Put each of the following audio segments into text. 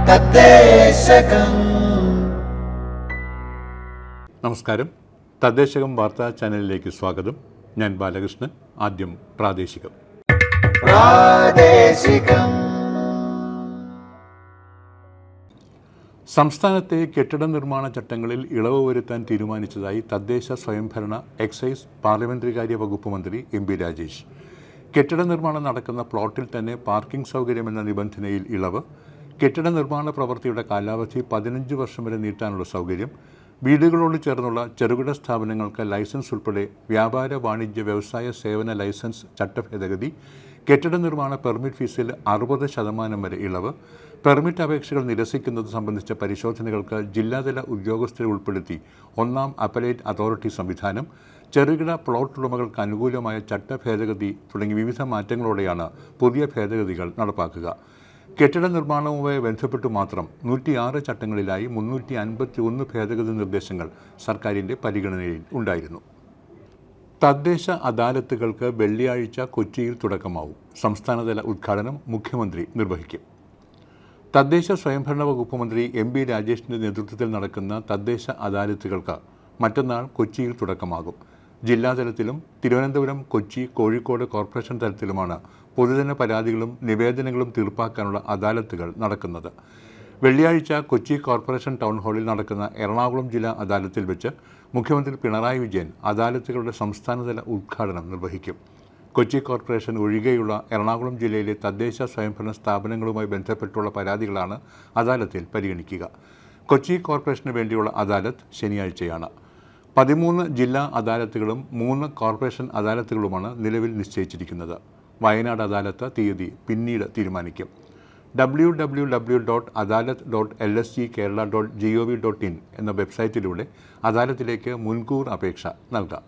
തദ്ദേശകം. നമസ്കാരം. തദ്ദേശകം വാർത്താ ചാനലിലേക്ക് സ്വാഗതം. ഞാൻ ബാലകൃഷ്ണൻ. ആദ്യം പ്രാദേശികം. സംസ്ഥാനത്തെ കെട്ടിട നിർമ്മാണ ചട്ടങ്ങളിൽ ഇളവ് വരുത്താൻ തീരുമാനിച്ചതായി തദ്ദേശ സ്വയംഭരണ എക്സൈസ് പാർലമെന്ററികാര്യ വകുപ്പ് മന്ത്രി എം.പി. രാജേഷ്. കെട്ടിട നിർമ്മാണം നടക്കുന്ന പ്ലോട്ടിൽ തന്നെ പാർക്കിംഗ് സൗകര്യമെന്ന നിബന്ധനയിൽ ഇളവ്, കെട്ടിട നിർമ്മാണ പ്രവൃത്തിയുടെ കാലാവധി 15 വർഷം വരെ നീട്ടാനുള്ള സൗകര്യം, വീടുകളോട് ചേർന്നുള്ള ചെറുകിട സ്ഥാപനങ്ങൾക്ക് ലൈസൻസ് ഉൾപ്പെടെ വ്യാപാര വാണിജ്യ വ്യവസായ സേവന ലൈസൻസ് ചട്ടഭേദഗതി, കെട്ടിട നിർമ്മാണ പെർമിറ്റ് ഫീസിൽ 60% വരെ ഇളവ്, പെർമിറ്റ് അപേക്ഷകൾ നിരസിക്കുന്നത് സംബന്ധിച്ച പരിശോധനകൾക്ക് ജില്ലാതല ഉദ്യോഗസ്ഥരെ ഉൾപ്പെടുത്തി 1ാം അപ്പലേറ്റ് അതോറിറ്റി സംവിധാനം, ചെറുകിട പ്ലോട്ട് ഉടമകൾക്ക് അനുകൂലമായ ചട്ടഭേദഗതി തുടങ്ങി വിവിധ മാറ്റങ്ങളോടെയാണ് പുതിയ ഭേദഗതികൾ നടപ്പാക്കുക. കെട്ടിട നിർമ്മാണവുമായി ബന്ധപ്പെട്ടു മാത്രം 106 ചട്ടങ്ങളിലായി 351 ഭേദഗതി നിർദ്ദേശങ്ങൾ സർക്കാരിൻ്റെ പരിഗണനയിൽ ഉണ്ടായിരുന്നു. തദ്ദേശ അദാലത്തുകൾക്ക് വെള്ളിയാഴ്ച കൊച്ചിയിൽ തുടക്കമാവും. സംസ്ഥാനതല ഉദ്ഘാടനം മുഖ്യമന്ത്രി നിർവഹിക്കും. തദ്ദേശ സ്വയംഭരണ വകുപ്പ് മന്ത്രി എം.പി. രാജേഷിൻ്റെ നേതൃത്വത്തിൽ നടക്കുന്ന തദ്ദേശ അദാലത്തുകൾക്ക് മറ്റന്നാൾ കൊച്ചിയിൽ തുടക്കമാകും. ജില്ലാതലത്തിലും തിരുവനന്തപുരം, കൊച്ചി, കോഴിക്കോട് കോർപ്പറേഷൻ തലത്തിലുമാണ് പൊതുജന പരാതികളും നിവേദനങ്ങളും തീർപ്പാക്കാനുള്ള അദാലത്തുകൾ നടക്കുന്നത്. വെള്ളിയാഴ്ച കൊച്ചി കോർപ്പറേഷൻ ടൗൺ ഹാളിൽ നടക്കുന്ന എറണാകുളം ജില്ലാ അദാലത്തിൽ വെച്ച് മുഖ്യമന്ത്രി പിണറായി വിജയൻ അദാലത്തുകളുടെ സംസ്ഥാനതല ഉദ്ഘാടനം നിർവഹിക്കും. കൊച്ചി കോർപ്പറേഷൻ ഒഴികെയുള്ള എറണാകുളം ജില്ലയിലെ തദ്ദേശ സ്വയംഭരണ സ്ഥാപനങ്ങളുമായി ബന്ധപ്പെട്ടുള്ള പരാതികളാണ് അദാലത്തിൽ പരിഗണിക്കുക. കൊച്ചി കോർപ്പറേഷന് വേണ്ടിയുള്ള അദാലത്ത് ശനിയാഴ്ചയാണ്. 13 ജില്ലാ അദാലത്തുകളും 3 കോർപ്പറേഷൻ അദാലത്തുകളുമാണ് നിലവിൽ നിശ്ചയിച്ചിരിക്കുന്നത്. വയനാട് അദാലത്ത് തീയതി പിന്നീട് തീരുമാനിക്കും. www.adalat.lsgkerala.gov.in എന്ന വെബ്സൈറ്റിലൂടെ അദാലത്തിലേക്ക് മുൻകൂർ അപേക്ഷ നൽകാം.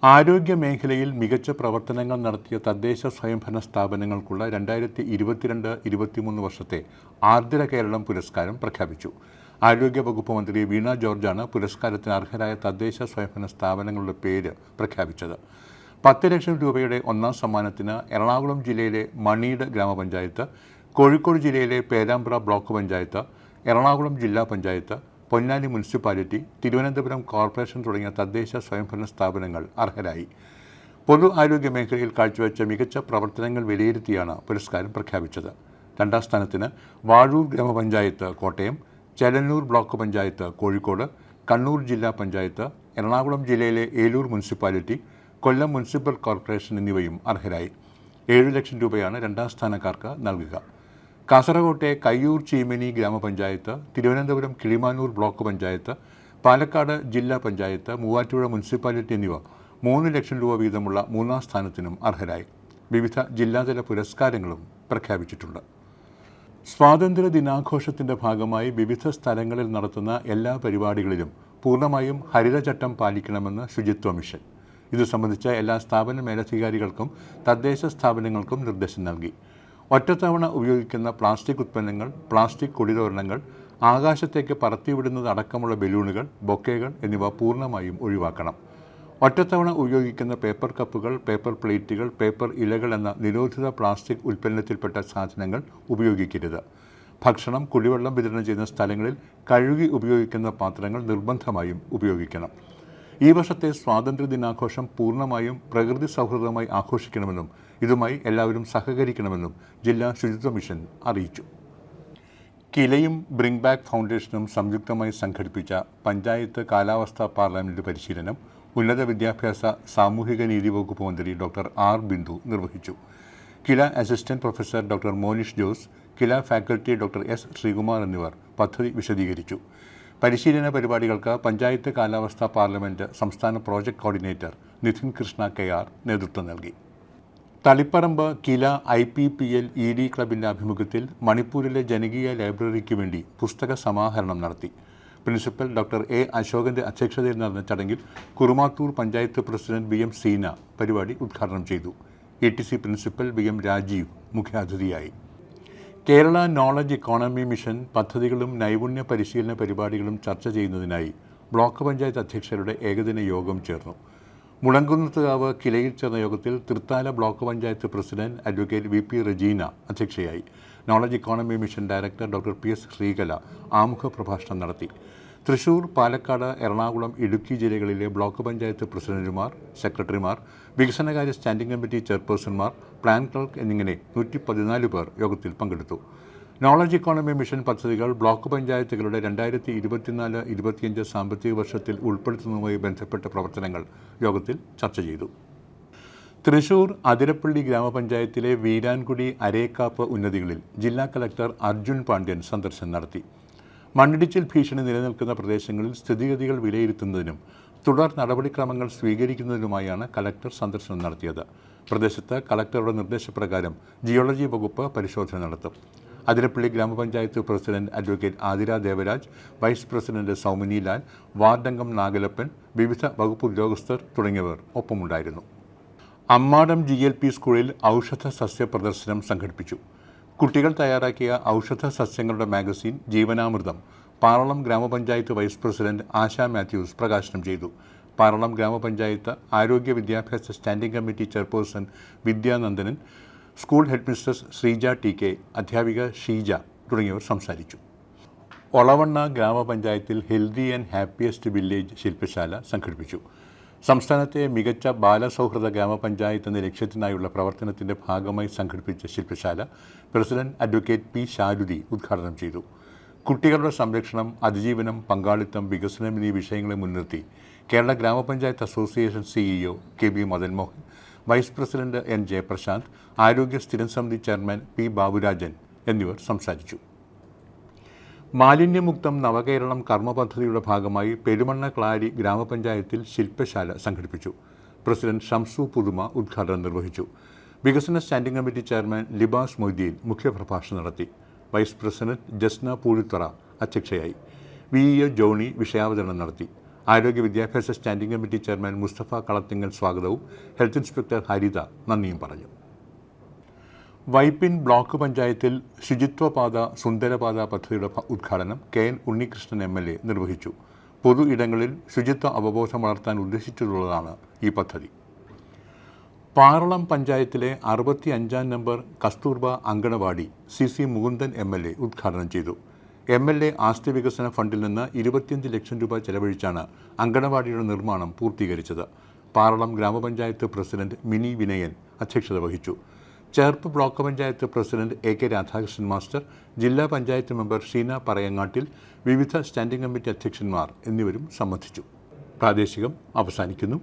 ആരോഗ്യ മേഖലയിൽ മികച്ച പ്രവർത്തനങ്ങൾ നടത്തിയ തദ്ദേശ സ്വയംഭരണ സ്ഥാപനങ്ങൾക്കുള്ള 2022-23 വർഷത്തെ ആർദ്ര കേരളം പുരസ്കാരം പ്രഖ്യാപിച്ചു. ആരോഗ്യ വകുപ്പ് മന്ത്രി വീണ ജോർജാണ് പുരസ്കാരത്തിന് അർഹരായ തദ്ദേശ സ്വയംഭരണ സ്ഥാപനങ്ങളുടെ പേര് പ്രഖ്യാപിച്ചത്. 10 ലക്ഷം രൂപയുടെ 1ാം സമ്മാനത്തിന് എറണാകുളം ജില്ലയിലെ മണീട് ഗ്രാമപഞ്ചായത്ത്, കോഴിക്കോട് ജില്ലയിലെ പേരാമ്പ്ര ബ്ലോക്ക് പഞ്ചായത്ത്, എറണാകുളം ജില്ലാ പഞ്ചായത്ത്, പൊന്നാനി മുനിസിപ്പാലിറ്റി, തിരുവനന്തപുരം കോർപ്പറേഷൻ തുടങ്ങിയ തദ്ദേശ സ്വയംഭരണ സ്ഥാപനങ്ങൾ അർഹരായി. പൊതു ആരോഗ്യ മേഖലയിൽ കാഴ്ചവെച്ച മികച്ച പ്രവർത്തനങ്ങൾ വിലയിരുത്തിയാണ് പുരസ്കാരം പ്രഖ്യാപിച്ചത്. 2ാം സ്ഥാനത്തിന് വാഴൂർ ഗ്രാമപഞ്ചായത്ത് കോട്ടയം, ചെലന്നൂർ ബ്ലോക്ക് പഞ്ചായത്ത് കോഴിക്കോട്, കണ്ണൂർ ജില്ലാ പഞ്ചായത്ത്, എറണാകുളം ജില്ലയിലെ ഏലൂർ മുനിസിപ്പാലിറ്റി, കൊല്ലം മുനിസിപ്പൽ കോർപ്പറേഷൻ എന്നിവയും അർഹരായി. 7 ലക്ഷം രൂപയാണ് 2ാം സ്ഥാനക്കാർക്ക് നൽകുക. കാസർകോട്ടെ കയ്യൂർ ചീമനി ഗ്രാമപഞ്ചായത്ത്, തിരുവനന്തപുരം കിളിമാനൂർ ബ്ലോക്ക് പഞ്ചായത്ത്, പാലക്കാട് ജില്ലാ പഞ്ചായത്ത്, മൂവാറ്റുപുഴ മുനിസിപ്പാലിറ്റി എന്നിവ 3 ലക്ഷം രൂപ വീതമുള്ള 3ാം സ്ഥാനത്തിനും അർഹരായി. വിവിധ ജില്ലാതല പുരസ്കാരങ്ങളും പ്രഖ്യാപിച്ചിട്ടുണ്ട്. സ്വാതന്ത്ര്യ ദിനാഘോഷത്തിൻ്റെ ഭാഗമായി വിവിധ സ്ഥലങ്ങളിൽ നടത്തുന്ന എല്ലാ പരിപാടികളിലും പൂർണ്ണമായും ഹരിതചട്ടം പാലിക്കണമെന്ന് ശുചിത്വ മിഷൻ. ഇത് സംബന്ധിച്ച എല്ലാ സ്ഥാപന മേലധികാരികൾക്കും തദ്ദേശ സ്ഥാപനങ്ങൾക്കും നിർദ്ദേശം നൽകി. ഒറ്റത്തവണ ഉപയോഗിക്കുന്ന പ്ലാസ്റ്റിക് ഉത്പന്നങ്ങൾ, പ്ലാസ്റ്റിക് കൊടിതോരണങ്ങൾ, ആകാശത്തേക്ക് പറത്തിവിടുന്നത് അടക്കമുള്ള ബലൂണുകൾ, ബൊക്കേകൾ എന്നിവ പൂർണ്ണമായും ഒഴിവാക്കണം. ഒറ്റത്തവണ ഉപയോഗിക്കുന്ന പേപ്പർ കപ്പുകൾ, പേപ്പർ പ്ലേറ്റുകൾ, പേപ്പർ ഇലകൾ എന്ന നിരോധിത പ്ലാസ്റ്റിക് ഉൽപ്പന്നത്തിൽപ്പെട്ട സാധനങ്ങൾ ഉപയോഗിക്കരുത്. ഭക്ഷണം, കുടിവെള്ളം വിതരണം ചെയ്യുന്ന സ്ഥലങ്ങളിൽ കഴുകി ഉപയോഗിക്കുന്ന പാത്രങ്ങൾ നിർബന്ധമായും ഉപയോഗിക്കണം. ഈ വർഷത്തെ സ്വാതന്ത്ര്യ ദിനാഘോഷം പൂർണ്ണമായും പ്രകൃതി സൗഹൃദമായി ആഘോഷിക്കണമെന്നും ഇതുമായി എല്ലാവരും സഹകരിക്കണമെന്നും ജില്ലാ ശുചിത്വ മിഷൻ അറിയിച്ചു. കിലയും ബ്രിങ് ബാക്ക് ഫൗണ്ടേഷനും സംയുക്തമായി സംഘടിപ്പിച്ച പഞ്ചായത്ത് കാലാവസ്ഥാ പാർലമെന്റ് പരിശീലനം ഉന്നത വിദ്യാഭ്യാസ സാമൂഹിക നീതി വകുപ്പ് മന്ത്രി ഡോക്ടർ ആർ ബിന്ദു നിർവഹിച്ചു. Kila assistant professor doctor Monish Jose, Kila faculty doctor S Sreekumar എന്നിവർ പദ്ധതി വിശദീകരിച്ചു. പരിശീലന പരിപാടികൾക്ക് പഞ്ചായത്ത് കാലാവസ്ഥാ പാർലമെന്റ് സംസ്ഥാന project coordinator Nithin Krishna K R. നേതൃത്വം നൽകി. തളിപ്പറമ്പ് കില IPPL ED ക്ലബിൻ്റെ ആഭിമുഖ്യത്തിൽ മണിപ്പൂരിലെ ജനകീയ ലൈബ്രറിക്ക് വേണ്ടി പുസ്തക സമാഹരണം നടത്തി. പ്രിൻസിപ്പൽ ഡോക്ടർ എ അശോകൻ്റെ അധ്യക്ഷതയിൽ നടന്ന ചടങ്ങിൽ കുറുമാത്തൂർ പഞ്ചായത്ത് പ്രസിഡന്റ് BM സീന പരിപാടി ഉദ്ഘാടനം ചെയ്തു. ETC പ്രിൻസിപ്പൽ BM രാജീവ് മുഖ്യാതിഥിയായി. കേരള നോളജ് ഇക്കോണമി മിഷൻ പദ്ധതികളും നൈപുണ്യ പരിശീലന പരിപാടികളും ചർച്ച ചെയ്യുന്നതിനായി ബ്ലോക്ക് പഞ്ചായത്ത് അധ്യക്ഷരുടെ ഏകദിന യോഗം ചേർന്നു. മുളങ്കുന്നത്തുകാവ് കിലയിൽ ചേർന്ന യോഗത്തിൽ Thrithala block panchayat president advocate VP Rajeena അധ്യക്ഷയായി. Knowledge economy mission director doctor PS Sreekala ആമുഖ പ്രഭാഷണം നടത്തി. തൃശൂർ, പാലക്കാട്, എറണാകുളം, ഇടുക്കി ജില്ലകളിലെ ബ്ലോക്ക് പഞ്ചായത്ത് പ്രസിഡന്റുമാർ, സെക്രട്ടറിമാർ, വികസനകാര്യ സ്റ്റാൻഡിംഗ് കമ്മിറ്റി ചെയർപേഴ്സൺമാർ, പ്ലാൻ ക്ലർക്ക് എന്നിങ്ങനെ 114 പേർ യോഗത്തിൽ പങ്കെടുത്തു. നോളജ് ഇക്കോണമി മിഷൻ പദ്ധതികൾ ബ്ലോക്ക് പഞ്ചായത്തുകളുടെ 2024-25 സാമ്പത്തിക വർഷത്തിൽ ഉൾപ്പെടുത്തുന്നതുമായി ബന്ധപ്പെട്ട പ്രവർത്തനങ്ങൾ യോഗത്തിൽ ചർച്ച ചെയ്തു. തൃശൂർ അതിരപ്പള്ളി ഗ്രാമപഞ്ചായത്തിലെ വീരാൻകുടി, അരേക്കാപ്പ് ഉന്നതികളിൽ ജില്ലാ കളക്ടർ അർജുൻ പാണ്ഡ്യൻ സന്ദർശനം നടത്തി. മണ്ണിടിച്ചിൽ ഭീഷണി നിലനിൽക്കുന്ന പ്രദേശങ്ങളിൽ സ്ഥിതിഗതികൾ വിലയിരുത്തുന്നതിനും തുടർ നടപടിക്രമങ്ങൾ സ്വീകരിക്കുന്നതിനുമായാണ് കളക്ടർ സന്ദർശനം നടത്തിയത്. പ്രദേശത്ത് കളക്ടറുടെ നിർദ്ദേശപ്രകാരം ജിയോളജി വകുപ്പ് പരിശോധന നടത്തും. അതിരപ്പള്ളി ഗ്രാമപഞ്ചായത്ത് president advocate Athira Devaraj, vice president Saumini Lal, വാർഡംഗം നാഗലപ്പൻ, വിവിധ വകുപ്പ് ഉദ്യോഗസ്ഥർ തുടങ്ങിയവർ ഒപ്പമുണ്ടായിരുന്നു. അമ്മാടം GLP സ്കൂളിൽ ഔഷധ സസ്യ പ്രദർശനം സംഘടിപ്പിച്ചു. കുട്ടികൾ തയ്യാറാക്കിയ ഔഷധ സസ്യങ്ങളുടെ മാഗസിൻ ജീവനാമൃതം പാറളം ഗ്രാമപഞ്ചായത്ത് വൈസ് പ്രസിഡന്റ് ആശാ മാത്യൂസ് പ്രകാശനം ചെയ്തു. പാറളം ഗ്രാമപഞ്ചായത്ത് ആരോഗ്യ വിദ്യാഭ്യാസ standing committee chairperson Vidyanandanan, school headmistress Sreeja TK, അധ്യാപിക ഷീജ തുടങ്ങിയവർ സംസാരിച്ചു. ഒളവണ്ണ ഗ്രാമപഞ്ചായത്തിൽ ഹെൽത്തി ആൻഡ് ഹാപ്പിയസ്റ്റ് വില്ലേജ് ശില്പശാല സംഘടിപ്പിച്ചു. സംസ്ഥാനത്തെ മികച്ച ബാലസൗഹൃദ ഗ്രാമപഞ്ചായത്ത് എന്ന ലക്ഷ്യത്തിനായുള്ള പ്രവർത്തനത്തിൻ്റെ ഭാഗമായി സംഘടിപ്പിച്ച ശില്പശാല പ്രസിഡന്റ് അഡ്വക്കേറ്റ് P ശാരുതി ഉദ്ഘാടനം ചെയ്തു. കുട്ടികളുടെ സംരക്ഷണം, അതിജീവനം, പങ്കാളിത്തം, വികസനം എന്നീ വിഷയങ്ങളെ മുൻനിർത്തി Kerala Grama Panchayat association CEO KB Madan Mohan, vice president N Jayaprasanth, ആരോഗ്യ സ്ഥിരം സമിതി ചെയർമാൻ P ബാബുരാജൻ എന്നിവർ സംസാരിച്ചു. മാലിന്യമുക്തം നവകേരളം കർമ്മ പദ്ധതിയുടെ ഭാഗമായി പെരുമണ്ണ ക്ലാരി ഗ്രാമപഞ്ചായത്തിൽ ശില്പശാല സംഘടിപ്പിച്ചു. പ്രസിഡന്റ് ഷംസു പുതുമ ഉദ്ഘാടനം നിർവഹിച്ചു. വികസന സ്റ്റാൻഡിംഗ് കമ്മിറ്റി ചെയർമാൻ ലിബാസ് മൊയ്തീൻ മുഖ്യപ്രഭാഷണം നടത്തി. വൈസ് പ്രസിഡന്റ് ജസ്ന പൂഴിത്തറ അധ്യക്ഷയായി. VE ജോണി വിഷയാവതരണം നടത്തി. ആരോഗ്യ വിദ്യാഭ്യാസ standing committee chairman Mustafa Kalathingal സ്വാഗതവും ഹെൽത്ത് ഇൻസ്പെക്ടർ ഹരിത നന്ദിയും പറഞ്ഞു. വൈപ്പിൻ ബ്ലോക്ക് പഞ്ചായത്തിൽ ശുചിത്വപാത സുന്ദരപാത പദ്ധതിയുടെ ഉദ്ഘാടനം KN ഉണ്ണികൃഷ്ണൻ MLA നിർവഹിച്ചു. പൊതു ഇടങ്ങളിൽ ശുചിത്വ അവബോധം വളർത്താൻ ഉദ്ദേശിച്ചിട്ടുള്ളതാണ് ഈ പദ്ധതി. പാറളം പഞ്ചായത്തിലെ 65-ാം number Kasturba anganwadi CC Mukundan MLA ഉദ്ഘാടനം ചെയ്തു. MLA ആസ്തി വികസന ഫണ്ടിൽ നിന്ന് 25 ലക്ഷം രൂപ ചെലവഴിച്ചാണ് അങ്കണവാടിയുടെ നിർമ്മാണം പൂർത്തീകരിച്ചത്. പാറളം ഗ്രാമപഞ്ചായത്ത് പ്രസിഡന്റ് മിനി വിനയൻ അധ്യക്ഷത വഹിച്ചു. Cherpu block panchayat president AK Radhakrishnan master, ജില്ലാ പഞ്ചായത്ത് മെമ്പർ ഷീന പറയങ്ങാട്ടിൽ, വിവിധ സ്റ്റാൻഡിംഗ് കമ്മിറ്റി അധ്യക്ഷന്മാർ എന്നിവരും സംബന്ധിച്ചു. പ്രാദേശികം അവസാനിക്കുന്നു.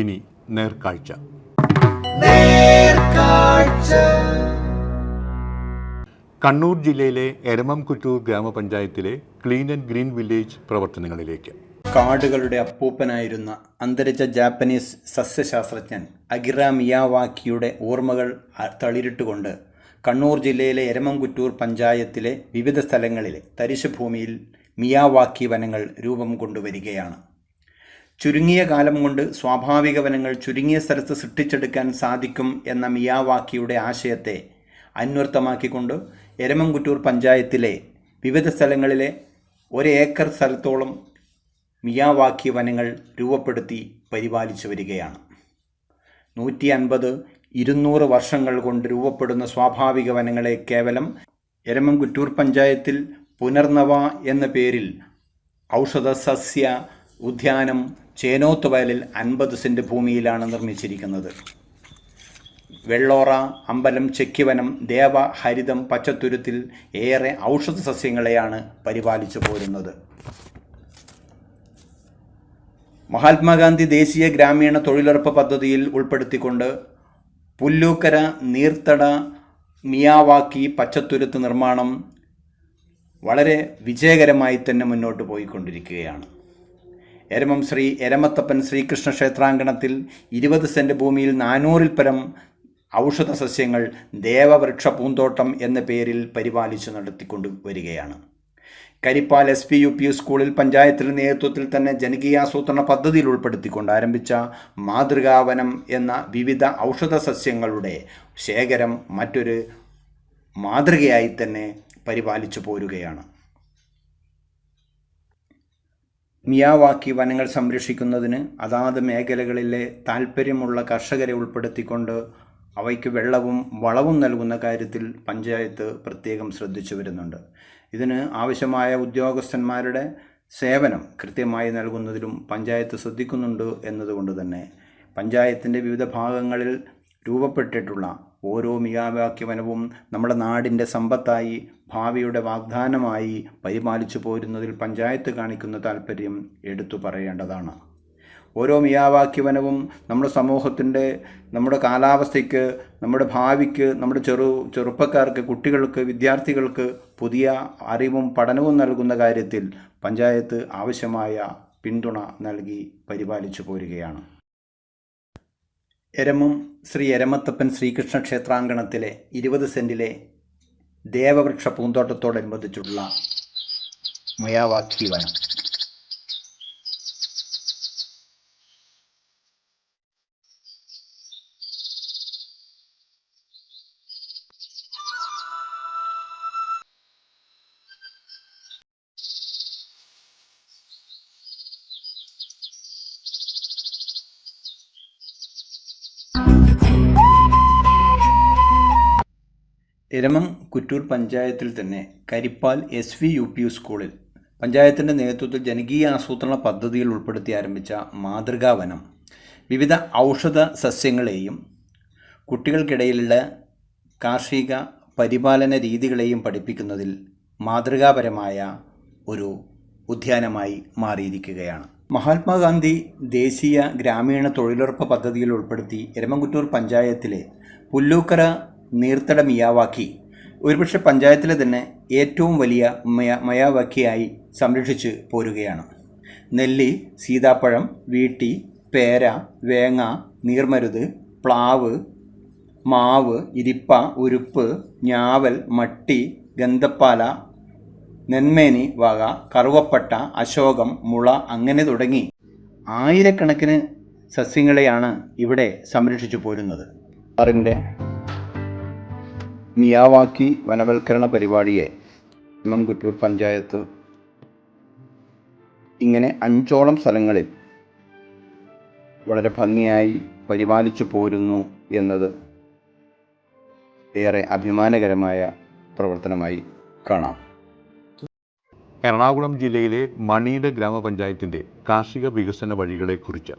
ഇനി നേർക്കാഴ്ച. കണ്ണൂർ ജില്ലയിലെ എരമംകുറ്റൂർ ഗ്രാമപഞ്ചായത്തിലെ ക്ലീൻ ആൻഡ് ഗ്രീൻ വില്ലേജ് പ്രവർത്തനങ്ങളിലേക്ക്. കാടുകളുടെ അപ്പൂപ്പനായിരുന്ന അന്തരിച്ച ജാപ്പനീസ് സസ്യശാസ്ത്രജ്ഞൻ അകിറ മിയാവാക്കിയുടെ ഓർമ്മകൾ തളിരിട്ടുകൊണ്ട് കണ്ണൂർ ജില്ലയിലെ എരമംകുറ്റൂർ പഞ്ചായത്തിലെ വിവിധ സ്ഥലങ്ങളിലെ തരിശുഭൂമിയിൽ മിയാവാക്കി വനങ്ങൾ രൂപം കൊണ്ടുവരികയാണ്. ചുരുങ്ങിയ കാലം കൊണ്ട് സ്വാഭാവിക വനങ്ങൾ ചുരുങ്ങിയ സ്ഥലത്ത് സൃഷ്ടിച്ചെടുക്കാൻ സാധിക്കും എന്ന മിയാവാക്കിയുടെ ആശയത്തെ അന്വർത്ഥമാക്കിക്കൊണ്ട് എരമംകുറ്റൂർ പഞ്ചായത്തിലെ വിവിധ സ്ഥലങ്ങളിലെ 1 ഏക്കർ സ്ഥലത്തോളം മിയാവാക്കി വനങ്ങൾ രൂപപ്പെടുത്തി പരിപാലിച്ചു വരികയാണ്. 150-200 വർഷങ്ങൾ കൊണ്ട് രൂപപ്പെടുന്ന സ്വാഭാവിക വനങ്ങളെ കേവലം എരമംകുറ്റൂർ പഞ്ചായത്തിൽ പുനർനവ എന്ന പേരിൽ ഔഷധ സസ്യ ഉദ്യാനം ചേനോത്ത് വയലിൽ 50 സെൻറ്റ് ഭൂമിയിലാണ് നിർമ്മിച്ചിരിക്കുന്നത്. വെള്ളോറ, അമ്പലം, ചെക്കിവനം, ദേവ, ഹരിതം, പച്ചത്തുരുത്തിൽ ഏറെ ഔഷധ സസ്യങ്ങളെയാണ് പരിപാലിച്ചു പോരുന്നത്. മഹാത്മാഗാന്ധി ദേശീയ ഗ്രാമീണ തൊഴിലുറപ്പ് പദ്ധതിയിൽ ഉൾപ്പെടുത്തിക്കൊണ്ട് പുല്ലൂക്കര നീർത്തട മിയാവാക്കി പച്ചത്തുരുത്ത് നിർമ്മാണം വളരെ വിജയകരമായി തന്നെ മുന്നോട്ട് പോയിക്കൊണ്ടിരിക്കുകയാണ്. എരമം ശ്രീ എരമത്തപ്പൻ ശ്രീകൃഷ്ണ ക്ഷേത്രാങ്കണത്തിൽ 20 സെൻറ്റ് ഭൂമിയിൽ 400-ൽ പരം ഔഷധ സസ്യങ്ങൾ ദേവവൃക്ഷ പൂന്തോട്ടം എന്ന പേരിൽ പരിപാലിച്ചു നടത്തിക്കൊണ്ട് വരികയാണ്. കരിപ്പാൽ SPUP സ്കൂളിൽ പഞ്ചായത്തിൻ്റെ നേതൃത്വത്തിൽ തന്നെ ജനകീയാസൂത്രണ പദ്ധതിയിൽ ഉൾപ്പെടുത്തിക്കൊണ്ട് ആരംഭിച്ച മാതൃകാവനം എന്ന വിവിധ ഔഷധ സസ്യങ്ങളുടെ ശേഖരം മറ്റൊരു മാതൃകയായി തന്നെ പരിപാലിച്ചു പോരുകയാണ്. മിയാവാക്കി വനങ്ങൾ സംരക്ഷിക്കുന്നതിന് അതാത് മേഖലകളിലെ താൽപ്പര്യമുള്ള കർഷകരെ ഉൾപ്പെടുത്തിക്കൊണ്ട് അവയ്ക്ക് വെള്ളവും വളവും നൽകുന്ന കാര്യത്തിൽ പഞ്ചായത്ത് പ്രത്യേകം ശ്രദ്ധിച്ചു വരുന്നുണ്ട്. ഇതിന് ആവശ്യമായ ഉദ്യോഗസ്ഥന്മാരുടെ സേവനം കൃത്യമായി നൽകുന്നതിലും പഞ്ചായത്ത് ശ്രദ്ധിക്കുന്നുണ്ട് എന്നതുകൊണ്ട് തന്നെ പഞ്ചായത്തിൻ്റെ വിവിധ ഭാഗങ്ങളിൽ രൂപപ്പെട്ടിട്ടുള്ള ഓരോ മിയാവാക്കി വനവും നമ്മുടെ നാടിൻ്റെ സമ്പത്തായി ഭാവിയുടെ വാഗ്ദാനമായി പരിപാലിച്ചു പോരുന്നതിൽ പഞ്ചായത്ത് കാണിക്കുന്ന താൽപ്പര്യം എടുത്തു പറയേണ്ടതാണ്. ഓരോ മിയാവാക്കി വനവും നമ്മുടെ സമൂഹത്തിൻ്റെ, നമ്മുടെ കാലാവസ്ഥയ്ക്ക്, നമ്മുടെ ഭാവിക്ക്, നമ്മുടെ ചെറുപ്പക്കാർക്ക്, കുട്ടികൾക്ക്, വിദ്യാർത്ഥികൾക്ക് പുതിയ അറിവും പഠനവും നൽകുന്ന കാര്യത്തിൽ പഞ്ചായത്ത് ആവശ്യമായ പിന്തുണ നൽകി പരിപാലിച്ചു പോരുകയാണ്. എരമം ശ്രീ എരമത്തപ്പൻ ശ്രീകൃഷ്ണ ക്ഷേത്രാങ്കണത്തിലെ 20 സെൻറ്റിലെ ദേവവൃക്ഷ പൂന്തോട്ടത്തോടനുബന്ധിച്ചുള്ള മിയാവാക്കി വനം. എരമം കുറ്റൂർ പഞ്ചായത്തിൽ തന്നെ കരിപ്പാൽ SVUP സ്കൂളിൽ പഞ്ചായത്തിൻ്റെ നേതൃത്വത്തിൽ ജനകീയ ആസൂത്രണ പദ്ധതിയിൽ ഉൾപ്പെടുത്തി ആരംഭിച്ച മാതൃകാ വനം വിവിധ ഔഷധ സസ്യങ്ങളെയും കുട്ടികൾക്കിടയിലുള്ള കാർഷിക പരിപാലന രീതികളെയും പഠിപ്പിക്കുന്നതിൽ മാതൃകാപരമായ ഒരു ഉദ്യാനമായി മാറിയിരിക്കുകയാണ്. മഹാത്മാഗാന്ധി ദേശീയ ഗ്രാമീണ തൊഴിലുറപ്പ് പദ്ധതിയിൽ ഉൾപ്പെടുത്തി എരമംകുറ്റൂർ പഞ്ചായത്തിലെ പുല്ലൂക്കര നീർത്തട മിയാവാക്കി ഒരുപക്ഷെ പഞ്ചായത്തിലെ തന്നെ ഏറ്റവും വലിയ മിയാവാക്കിയായി സംരക്ഷിച്ച് പോരുകയാണ്. നെല്ലി, സീതാപ്പഴം, വീട്ടി, പേര, വേങ്ങ, നീർമരുത്, പ്ലാവ്, മാവ്, ഇരിപ്പ, ഉരുപ്പ്, ഞാവൽ, മട്ടി, ഗന്ധപ്പാല, നെന്മേനി വക, കറുവപ്പട്ട, അശോകം, മുള അങ്ങനെ തുടങ്ങി ആയിരക്കണക്കിന് സസ്യങ്ങളെയാണ് ഇവിടെ സംരക്ഷിച്ചു പോരുന്നത്. മിയാവാക്കി വനവൽക്കരണ പരിപാടിയെ എരമംകുറ്റൂർ പഞ്ചായത്ത് ഇങ്ങനെ 5ഓളം സ്ഥലങ്ങളിൽ വളരെ ഭംഗിയായി പരിപാലിച്ചു പോരുന്നു എന്നത് ഏറെ അഭിമാനകരമായ പ്രവർത്തനമായി കാണാം. എറണാകുളം ജില്ലയിലെ മണിയുടെ ഗ്രാമപഞ്ചായത്തിൻ്റെ കാർഷിക വികസന വഴികളെക്കുറിച്ച്.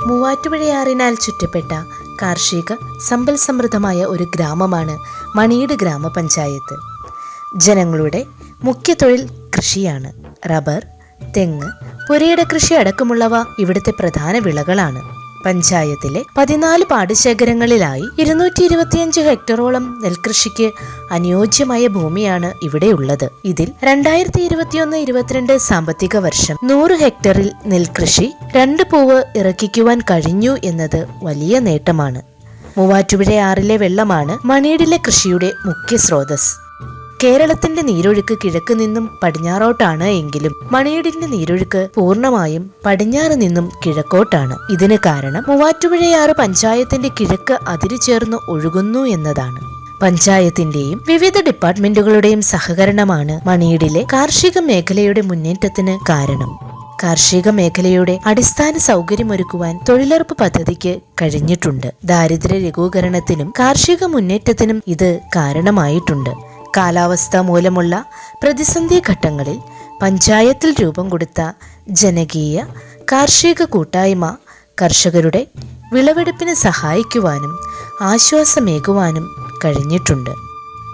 മൂവാറ്റുപുഴയാറിനാൽ ചുറ്റപ്പെട്ട കാർഷിക സമ്പൽ സമൃദ്ധമായ ഒരു ഗ്രാമമാണ് മണിയുടെ ഗ്രാമപഞ്ചായത്ത്. ജനങ്ങളുടെ മുഖ്യ തൊഴിൽ കൃഷിയാണ്. റബ്ബർ, തെങ്ങ്, പുരയിട കൃഷി അടക്കമുള്ളവ ഇവിടുത്തെ പ്രധാന വിളകളാണ്. പഞ്ചായത്തിലെ 14 പാടശേഖരങ്ങളിലായി 225 ഹെക്ടറോളം നെൽകൃഷിക്ക് അനുയോജ്യമായ ഭൂമിയാണ് ഇവിടെയുള്ളത്. ഇതിൽ 2021-22 സാമ്പത്തിക വർഷം 100 ഹെക്ടറിൽ നെൽകൃഷി 2 പൂവ് ഇറക്കിക്കുവാൻ കഴിഞ്ഞു എന്നത് വലിയ നേട്ടമാണ്. മൂവാറ്റുപുഴയാറിലെ വെള്ളമാണ് മണിയിടിലെ കൃഷിയുടെ മുഖ്യ സ്രോതസ്. കേരളത്തിന്റെ നീരൊഴുക്ക് കിഴക്ക് നിന്നും പടിഞ്ഞാറോട്ടാണ് എങ്കിലും മണിയിടിന്റെ നീരൊഴുക്ക് പൂർണ്ണമായും പടിഞ്ഞാറ് നിന്നും കിഴക്കോട്ടാണ്. ഇതിന് കാരണം മൂവാറ്റുപുഴയാറ് പഞ്ചായത്തിന്റെ കിഴക്ക് അതിരു ചേർന്ന് ഒഴുകുന്നു എന്നതാണ്. പഞ്ചായത്തിന്റെയും വിവിധ ഡിപ്പാർട്ട്മെന്റുകളുടെയും സഹകരണമാണ് മണിയിടിലെ കാർഷിക മേഖലയുടെ മുന്നേറ്റത്തിന് കാരണം. കാർഷിക മേഖലയുടെ അടിസ്ഥാന സൗകര്യമൊരുക്കുവാൻ തൊഴിലുറപ്പ് പദ്ധതിക്ക് കഴിഞ്ഞിട്ടുണ്ട്. ദാരിദ്ര്യ ലഘൂകരണത്തിനും കാർഷിക മുന്നേറ്റത്തിനും ഇത് കാരണമായിട്ടുണ്ട്. കാലാവസ്ഥ മൂലമുള്ള പ്രതിസന്ധി ഘട്ടങ്ങളിൽ പഞ്ചായത്തിൽ രൂപം കൊടുത്ത ജനകീയ കാർഷിക കൂട്ടായ്മ കർഷകരുടെ വിളവെടുപ്പിന് സഹായിക്കുവാനും ആശ്വാസമേകുവാനും കഴിഞ്ഞിട്ടുണ്ട്.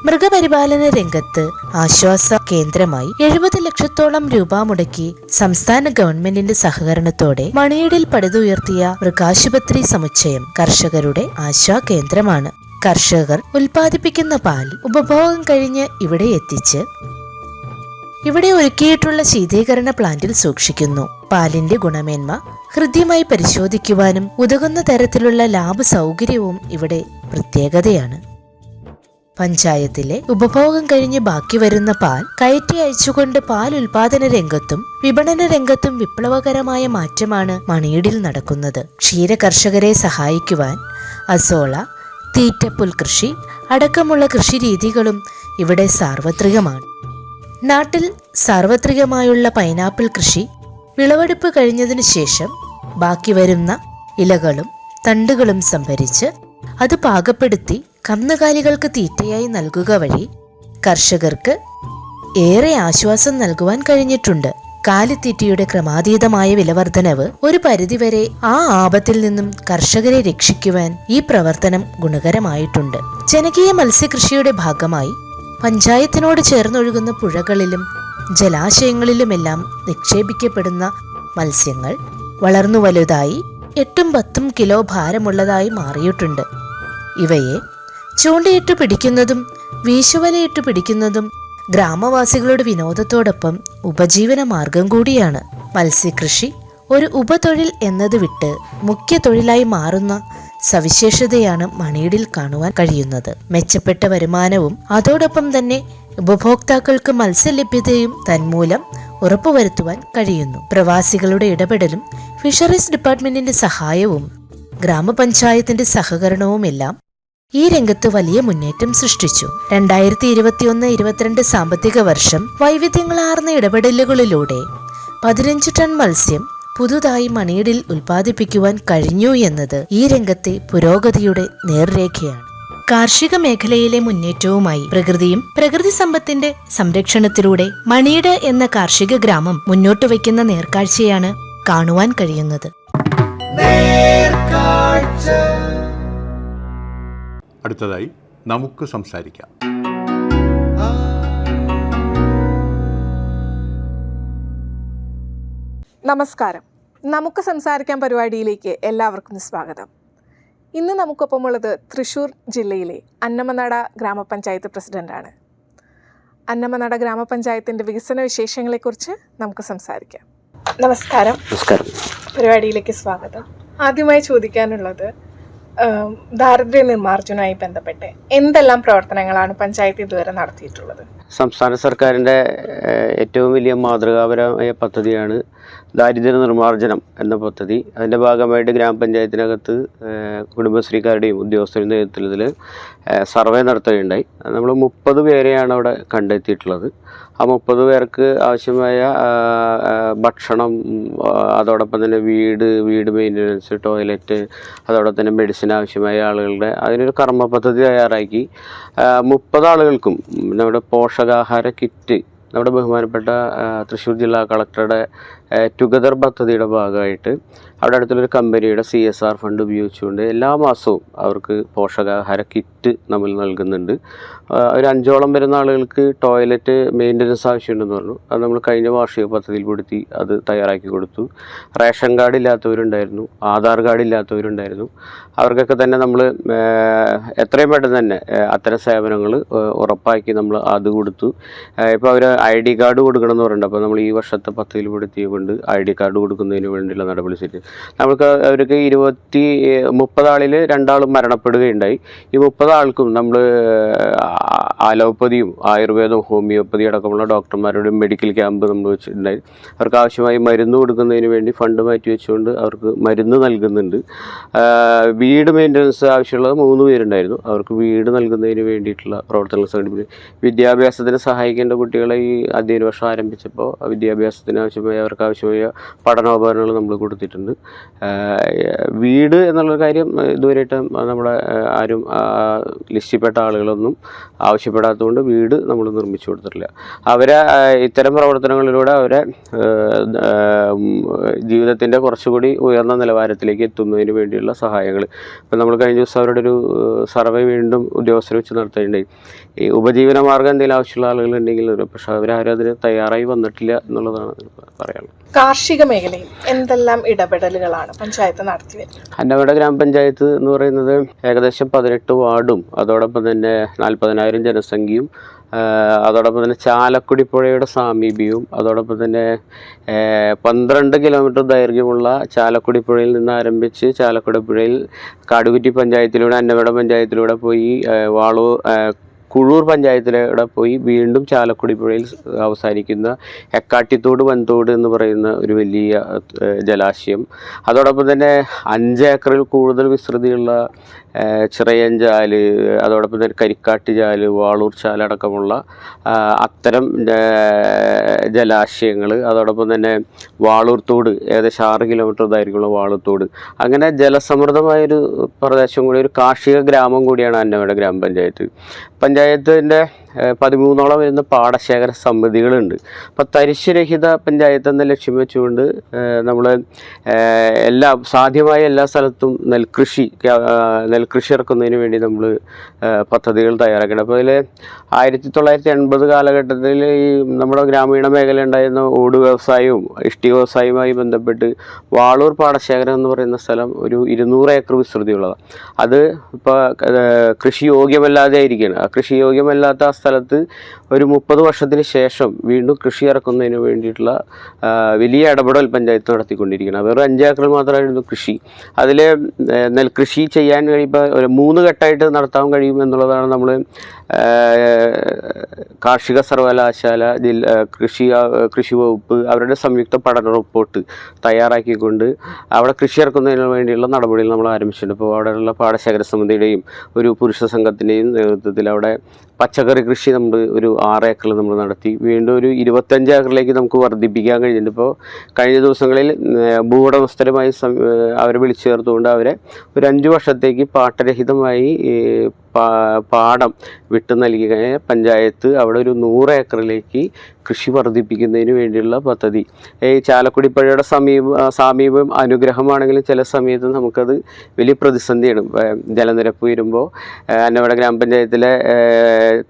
മൃഗപരിപാലന രംഗത്ത് ആശ്വാസ കേന്ദ്രമായി 70 ലക്ഷത്തോളം രൂപ മുടക്കി സംസ്ഥാന ഗവൺമെന്റിന്റെ സഹകരണത്തോടെ മണിയിടിൽ പടുതുയർത്തിയ മൃഗാശുപത്രി സമുച്ചയം കർഷകരുടെ ആശ്വാ കേന്ദ്രമാണ്. കർഷകർ ഉൽപ്പാദിപ്പിക്കുന്ന പാൽ ഉപഭോഗം കഴിഞ്ഞ് ഇവിടെ എത്തിച്ച് ഇവിടെ ഒരുക്കിയിട്ടുള്ള ശീതീകരണ പ്ലാന്റിൽ സൂക്ഷിക്കുന്നു. പാലിന്റെ ഗുണമേന്മ ഹൃദ്യമായി പരിശോധിക്കുവാനും ഉതകുന്ന തരത്തിലുള്ള ലാഭ സൗകര്യവും ഇവിടെ പ്രത്യേകതയാണ്. പഞ്ചായത്തിലെ ഉപഭോഗം കഴിഞ്ഞ് ബാക്കി വരുന്ന പാൽ കയറ്റി അയച്ചുകൊണ്ട് പാൽ ഉൽപാദന രംഗത്തും വിപണന രംഗത്തും വിപ്ലവകരമായ മാറ്റമാണ് മണിയിടിൽ നടക്കുന്നത്. ക്ഷീര കർഷകരെ സഹായിക്കുവാൻ അസോള, തീറ്റപ്പുൽ കൃഷി അടക്കമുള്ള കൃഷിരീതികളും ഇവിടെ സാർവത്രികമാണ്. നാട്ടിൽ സാർവത്രികമായുള്ള പൈനാപ്പിൾ കൃഷി വിളവെടുപ്പ് കഴിഞ്ഞതിനു ശേഷം ബാക്കി വരുന്ന ഇലകളും തണ്ടുകളും സംഭരിച്ച് അത് പാകപ്പെടുത്തി കന്നുകാലികൾക്ക് തീറ്റയായി നൽകുക വഴി കർഷകർക്ക് ഏറെ ആശ്വാസം നൽകുവാൻ കഴിഞ്ഞിട്ടുണ്ട്. കാലിത്തീറ്റയുടെ ക്രമാതീതമായ വിലവർധനവ് ഒരു പരിധിവരെ ആ ആപത്തിൽ നിന്നും കർഷകരെ രക്ഷിക്കുവാൻ ഈ പ്രവർത്തനം ഗുണകരമായിട്ടുണ്ട്. ജനകീയ മത്സ്യകൃഷിയുടെ ഭാഗമായി പഞ്ചായത്തിനോട് ചേർന്നൊഴുകുന്ന പുഴകളിലും ജലാശയങ്ങളിലുമെല്ലാം നിക്ഷേപിക്കപ്പെടുന്ന മത്സ്യങ്ങൾ വളർന്നു വലുതായി 8-10 കിലോ ഭാരമുള്ളതായി മാറിയിട്ടുണ്ട്. ഇവയെ ചൂണ്ടയിട്ട് പിടിക്കുന്നതും വീശുവലയിട്ട് പിടിക്കുന്നതും ഗ്രാമവാസികളുടെ വിനോദത്തോടൊപ്പം ഉപജീവന മാർഗം കൂടിയാണ്. മത്സ്യകൃഷി ഒരു ഉപതൊഴിൽ എന്നത് വിട്ട് മുഖ്യ തൊഴിലായി മാറുന്ന സവിശേഷതയാണ് മണിയിടിൽ കാണുവാൻ കഴിയുന്നത്. മെച്ചപ്പെട്ട വരുമാനവും അതോടൊപ്പം തന്നെ ഉപഭോക്താക്കൾക്ക് മത്സ്യലഭ്യതയും തന്മൂലം ഉറപ്പുവരുത്തുവാൻ കഴിയുന്നു. പ്രവാസികളുടെ ഇടപെടലും ഫിഷറീസ് ഡിപ്പാർട്ട്മെന്റിന്റെ സഹായവും ഗ്രാമപഞ്ചായത്തിന്റെ സഹകരണവുമെല്ലാം ഈ രംഗത്ത് വലിയ മുന്നേറ്റം സൃഷ്ടിച്ചു. 2021-22 സാമ്പത്തിക വർഷം വൈവിധ്യങ്ങളാർന്ന ഇടപെടലുകളിലൂടെ 15 ടൺ മത്സ്യം പുതുതായി മണിയിടിൽ ഉൽപ്പാദിപ്പിക്കുവാൻ കഴിഞ്ഞു എന്നത് ഈ രംഗത്തെ പുരോഗതിയുടെ നേർരേഖയാണ്. കാർഷിക മേഖലയിലെ മുന്നേറ്റവുമായി പ്രകൃതിയും പ്രകൃതി സമ്പത്തിന്റെ സംരക്ഷണത്തിലൂടെ മണിയിട് എന്ന കാർഷിക ഗ്രാമം മുന്നോട്ട് വയ്ക്കുന്ന നേർക്കാഴ്ചയാണ് കാണുവാൻ കഴിയുന്നത്. അടുത്തതായി നമുക്ക് സംസാരിക്കാം. നമസ്കാരം. നമുക്ക് സംസാരിക്കാൻ പരിപാടിയിലേക്ക് എല്ലാവർക്കും സ്വാഗതം. ഇന്ന് നമുക്കൊപ്പമുള്ളത് തൃശ്ശൂർ ജില്ലയിലെ അന്നമനട ഗ്രാമപഞ്ചായത്ത് പ്രസിഡന്റാണ്. അന്നമനട ഗ്രാമപഞ്ചായത്തിൻ്റെ വികസന വിശേഷങ്ങളെക്കുറിച്ച് നമുക്ക് സംസാരിക്കാം. നമസ്കാരം. പരിപാടിയിലേക്ക് സ്വാഗതം. ആദ്യമായി ചോദിക്കാനുള്ളത്, ദാരിദ്ര്യ നിർമ്മാർജ്ജനവുമായി ബന്ധപ്പെട്ട് എന്തെല്ലാം പ്രവർത്തനങ്ങളാണ് പഞ്ചായത്ത് ഇതുവരെ നടത്തിയിട്ടുള്ളത്? സംസ്ഥാന സർക്കാരിൻ്റെ ഏറ്റവും വലിയ മാതൃകാപരമായ പദ്ധതിയാണ് ദാരിദ്ര്യ നിർമ്മാർജ്ജനം എന്ന പദ്ധതി. അതിൻ്റെ ഭാഗമായിട്ട് ഗ്രാമപഞ്ചായത്തിനകത്ത് കുടുംബശ്രീക്കാരുടെയും ഉദ്യോഗസ്ഥരുടെയും നേതൃത്വത്തിൽ സർവേ നടത്തുകയുണ്ടായി. നമ്മൾ 30 പേരെയാണ് അവിടെ കണ്ടെത്തിയിട്ടുള്ളത്. ആ 30 പേർക്ക് ആവശ്യമായ ഭക്ഷണം, അതോടൊപ്പം തന്നെ വീട് മെയിൻ്റനൻസ്, ടോയ്ലറ്റ്, അതോടൊപ്പം തന്നെ മെഡിസിൻ ആവശ്യമായ ആളുകളുടെ അതിനൊരു കർമ്മ പദ്ധതി തയ്യാറാക്കി 30 ആളുകൾക്കും നമ്മുടെ പോഷകാഹാര കിറ്റ് നമ്മുടെ ബഹുമാനപ്പെട്ട തൃശ്ശൂർ ജില്ലാ കളക്ടറുടെ ടുഗദർ പദ്ധതിയുടെ ഭാഗമായിട്ട് അവിടെ അടുത്തുള്ളൊരു കമ്പനിയുടെ CSR ഫണ്ട് ഉപയോഗിച്ചുകൊണ്ട് എല്ലാ മാസവും അവർക്ക് പോഷകാഹാര കിറ്റ് നമ്മൾ നൽകുന്നുണ്ട്. ഒരു 5ഓളം വരുന്ന ആളുകൾക്ക് ടോയ്ലറ്റ് മെയിൻ്റനൻസ് ആവശ്യമുണ്ടെന്ന് പറഞ്ഞു. അത് നമ്മൾ കഴിഞ്ഞ വാർഷിക പദ്ധതിയിൽപ്പെടുത്തി അത് തയ്യാറാക്കി കൊടുത്തു. റേഷൻ കാർഡ് ഇല്ലാത്തവരുണ്ടായിരുന്നു, ആധാർ കാർഡ് ഇല്ലാത്തവരുണ്ടായിരുന്നു. അവർക്കൊക്കെ തന്നെ നമ്മൾ എത്രയും പെട്ടെന്ന് തന്നെ അത്തരം സേവനങ്ങൾ ഉറപ്പാക്കി നമ്മൾ അത് കൊടുത്തു. ഇപ്പോൾ അവർ ID കാർഡ് കൊടുക്കണം എന്ന് പറയുന്നുണ്ട്. അപ്പോൾ നമ്മൾ ഈ വർഷത്തെ പദ്ധതിയിൽപ്പെടുത്തിയ കൊണ്ട് ID കാർഡ് കൊടുക്കുന്നതിന് വേണ്ടിയുള്ള നടപടി സ്വീകരിച്ചു. നമുക്ക് അവർക്ക് 30 ആളിൽ 2 ആൾ മരണപ്പെടുകയുണ്ടായി. ഈ 30 ആൾക്കും നമ്മൾ അലോപ്പതിയും ആയുർവേദവും ഹോമിയോപ്പതി അടക്കമുള്ള ഡോക്ടർമാരുടെ മെഡിക്കൽ ക്യാമ്പ് നമ്മൾ വെച്ചിട്ടുണ്ടായി. അവർക്ക് ആവശ്യമായി മരുന്ന് കൊടുക്കുന്നതിന് വേണ്ടി ഫണ്ട് മാറ്റി വെച്ചുകൊണ്ട് അവർക്ക് മരുന്ന് നൽകുന്നുണ്ട്. വീട് മെയിൻ്റനൻസ് ആവശ്യമുള്ളത് 3 പേരുണ്ടായിരുന്നു. അവർക്ക് വീട് നൽകുന്നതിന് വേണ്ടിയിട്ടുള്ള പ്രവർത്തനങ്ങൾ സംഘടിപ്പിച്ചു. വിദ്യാഭ്യാസത്തിന് സഹായിക്കേണ്ട കുട്ടികളെ ഈ അധ്യയന വർഷം ആരംഭിച്ചപ്പോൾ വിദ്യാഭ്യാസത്തിന് അവർക്ക് ആവശ്യമായ പഠനോപകരണങ്ങൾ നമ്മൾ കൊടുത്തിട്ടുണ്ട്. വീട് എന്നുള്ള കാര്യം ഇതുവരെയായിട്ട് നമ്മുടെ ആരും ലിസ്റ്റിൽപ്പെട്ട ആളുകളൊന്നും ആവശ്യപ്പെടാത്തതുകൊണ്ട് വീട് നമ്മൾ നിർമ്മിച്ചു കൊടുത്തിട്ടില്ല. അവരെ ഇത്തരം പ്രവർത്തനങ്ങളിലൂടെ അവരെ ജീവിതത്തിൻ്റെ കുറച്ചുകൂടി ഉയർന്ന നിലവാരത്തിലേക്ക് എത്തുന്നതിന് വേണ്ടിയുള്ള സഹായങ്ങൾ. ഇപ്പം നമ്മൾ കഴിഞ്ഞ ദിവസം അവരുടെ ഒരു സർവേ വീണ്ടും ഉദ്യോഗസ്ഥരെ വെച്ച് നടത്തേണ്ടായി. ഈ ഉപജീവന മാർഗ്ഗം എന്തെങ്കിലും ആവശ്യമുള്ള ആളുകളുണ്ടെങ്കിൽ, പക്ഷെ അവരാരും അതിന് തയ്യാറായി വന്നിട്ടില്ല എന്നുള്ളതാണ് പറയാനുള്ളത്. കാർഷിക മേഖലയിൽ എന്തെല്ലാം ഇടപെടലുകളാണ് പഞ്ചായത്ത് നടത്തി വരുന്നത്? അന്നമനട ഗ്രാമപഞ്ചായത്ത് എന്ന് പറയുന്നത് ഏകദേശം 18 വാർഡും അതോടൊപ്പം തന്നെ 40,000 ജനസംഖ്യയും അതോടൊപ്പം തന്നെ ചാലക്കുടി പുഴയുടെ സാമീപ്യവും അതോടൊപ്പം തന്നെ 12 കിലോമീറ്റർ ദൈർഘ്യമുള്ള ചാലക്കുടി പുഴയിൽ നിന്ന് ആരംഭിച്ച് ചാലക്കുടി പുഴയിൽ കാടുകുറ്റി പഞ്ചായത്തിലൂടെ അന്നമനട പഞ്ചായത്തിലൂടെ പോയി കുഴൂർ പഞ്ചായത്തിലൂടെ പോയി വീണ്ടും ചാലക്കുടി പുഴയിൽ അവസാനിക്കുന്ന എക്കാട്ടിത്തോട് വൻതോട് എന്ന് പറയുന്ന ഒരു വലിയ ജലാശയം, അതോടൊപ്പം തന്നെ 5 ഏക്കറിൽ കൂടുതൽ വിസ്തൃതിയുള്ള ചിറയൻചാല്, അതോടൊപ്പം തന്നെ കരിക്കാട്ടുചാല്, വാളൂർ ചാല് അടക്കമുള്ള അത്തരം ജലാശയങ്ങൾ, അതോടൊപ്പം തന്നെ വാളൂർ തോട്, ഏകദേശം 6 കിലോമീറ്റർ ദൈർഘ്യമുള്ള വാളൂർ തോട്, അങ്ങനെ ജലസമൃദ്ധമായൊരു പ്രദേശം കൂടി, ഒരു കാർഷിക ഗ്രാമം കൂടിയാണ് അന്നമട ഗ്രാമപഞ്ചായത്ത്. പഞ്ചായത്തിൻ്റെ 13ഓളം വരുന്ന പാടശേഖര സമിതികളുണ്ട്. അപ്പോൾ തരിശുരഹിത പഞ്ചായത്ത് എന്ന ലക്ഷ്യം വെച്ചുകൊണ്ട് നമ്മൾ സാധ്യമായ എല്ലാ സ്ഥലത്തും നെൽകൃഷി ഇറക്കുന്നതിന് വേണ്ടി നമ്മൾ പദ്ധതികൾ തയ്യാറാക്കണം. അപ്പോൾ അതിൽ 1980 കാലഘട്ടത്തിൽ ഈ നമ്മുടെ ഗ്രാമീണ മേഖല ഉണ്ടായിരുന്ന ഓട് വ്യവസായവും ഇഷ്ടിക വ്യവസായവുമായി ബന്ധപ്പെട്ട് വാളൂർ പാടശേഖരം എന്ന് പറയുന്ന സ്ഥലം ഒരു 200 ഏക്കർ വിസ്തൃതിയുള്ളതാണ്. അത് ഇപ്പോൾ കൃഷി യോഗ്യമല്ലാതെ ആയിരിക്കുകയാണ്. ആ കൃഷി യോഗ്യമല്ലാത്ത ആ സ്ഥലത്ത് ഒരു 30 വർഷത്തിന് ശേഷം വീണ്ടും കൃഷി ഇറക്കുന്നതിന് വേണ്ടിയിട്ടുള്ള വലിയ ഇടപെടൽ പഞ്ചായത്ത് നടത്തിക്കൊണ്ടിരിക്കുകയാണ്. വെറും 5 ഏക്കറിൽ മാത്രമായിരുന്നു കൃഷി. അതിൽ നെൽകൃഷി ചെയ്യാൻ കഴിയുമ്പോൾ ഒരു 3 ഘട്ടമായിട്ട് നടത്താൻ കഴിയും എന്നുള്ളതാണ് നമ്മൾ കാർഷിക സർവകലാശാല, കൃഷി വകുപ്പ് അവരുടെ സംയുക്ത പഠന റിപ്പോർട്ട് തയ്യാറാക്കിക്കൊണ്ട് അവിടെ കൃഷി ഇറക്കുന്നതിന് വേണ്ടിയുള്ള നടപടികൾ നമ്മൾ ആരംഭിച്ചിട്ടുണ്ട്. അപ്പോൾ അവിടെയുള്ള പാടശേഖര സമിതിയുടെയും ഒരു പുരുഷ സംഘത്തിൻ്റെയും നേതൃത്വത്തിൽ അവിടെ പച്ചക്കറി കൃഷി നമ്മൾ ഒരു 6 ഏക്കറിൽ നമ്മൾ നടത്തി. വീണ്ടും ഒരു 25 ഏക്കറിലേക്ക് നമുക്ക് വർദ്ധിപ്പിക്കാൻ കഴിഞ്ഞിട്ടുണ്ട്. ഇപ്പോൾ കഴിഞ്ഞ ദിവസങ്ങളിൽ ഭൂവുടമസ്ഥരുമായി അവരെ വിളിച്ചു ചേർത്തുകൊണ്ട് അവരെ ഒരു 5 വർഷത്തേക്ക് പാട്ടരഹിതമായി പാടം വിട്ടു നൽകി കഴിഞ്ഞാൽ പഞ്ചായത്ത് അവിടെ ഒരു 100 ഏക്കറിലേക്ക് കൃഷി വർദ്ധിപ്പിക്കുന്നതിന് വേണ്ടിയുള്ള പദ്ധതി. ഈ ചാലക്കുടി പുഴയുടെ സമീപം അനുഗ്രഹമാണെങ്കിലും ചില സമയത്ത് നമുക്കത് വലിയ പ്രതിസന്ധിയാണ്. ജലനിരപ്പ് വരുമ്പോൾ അന്നമട ഗ്രാമപഞ്ചായത്തിലെ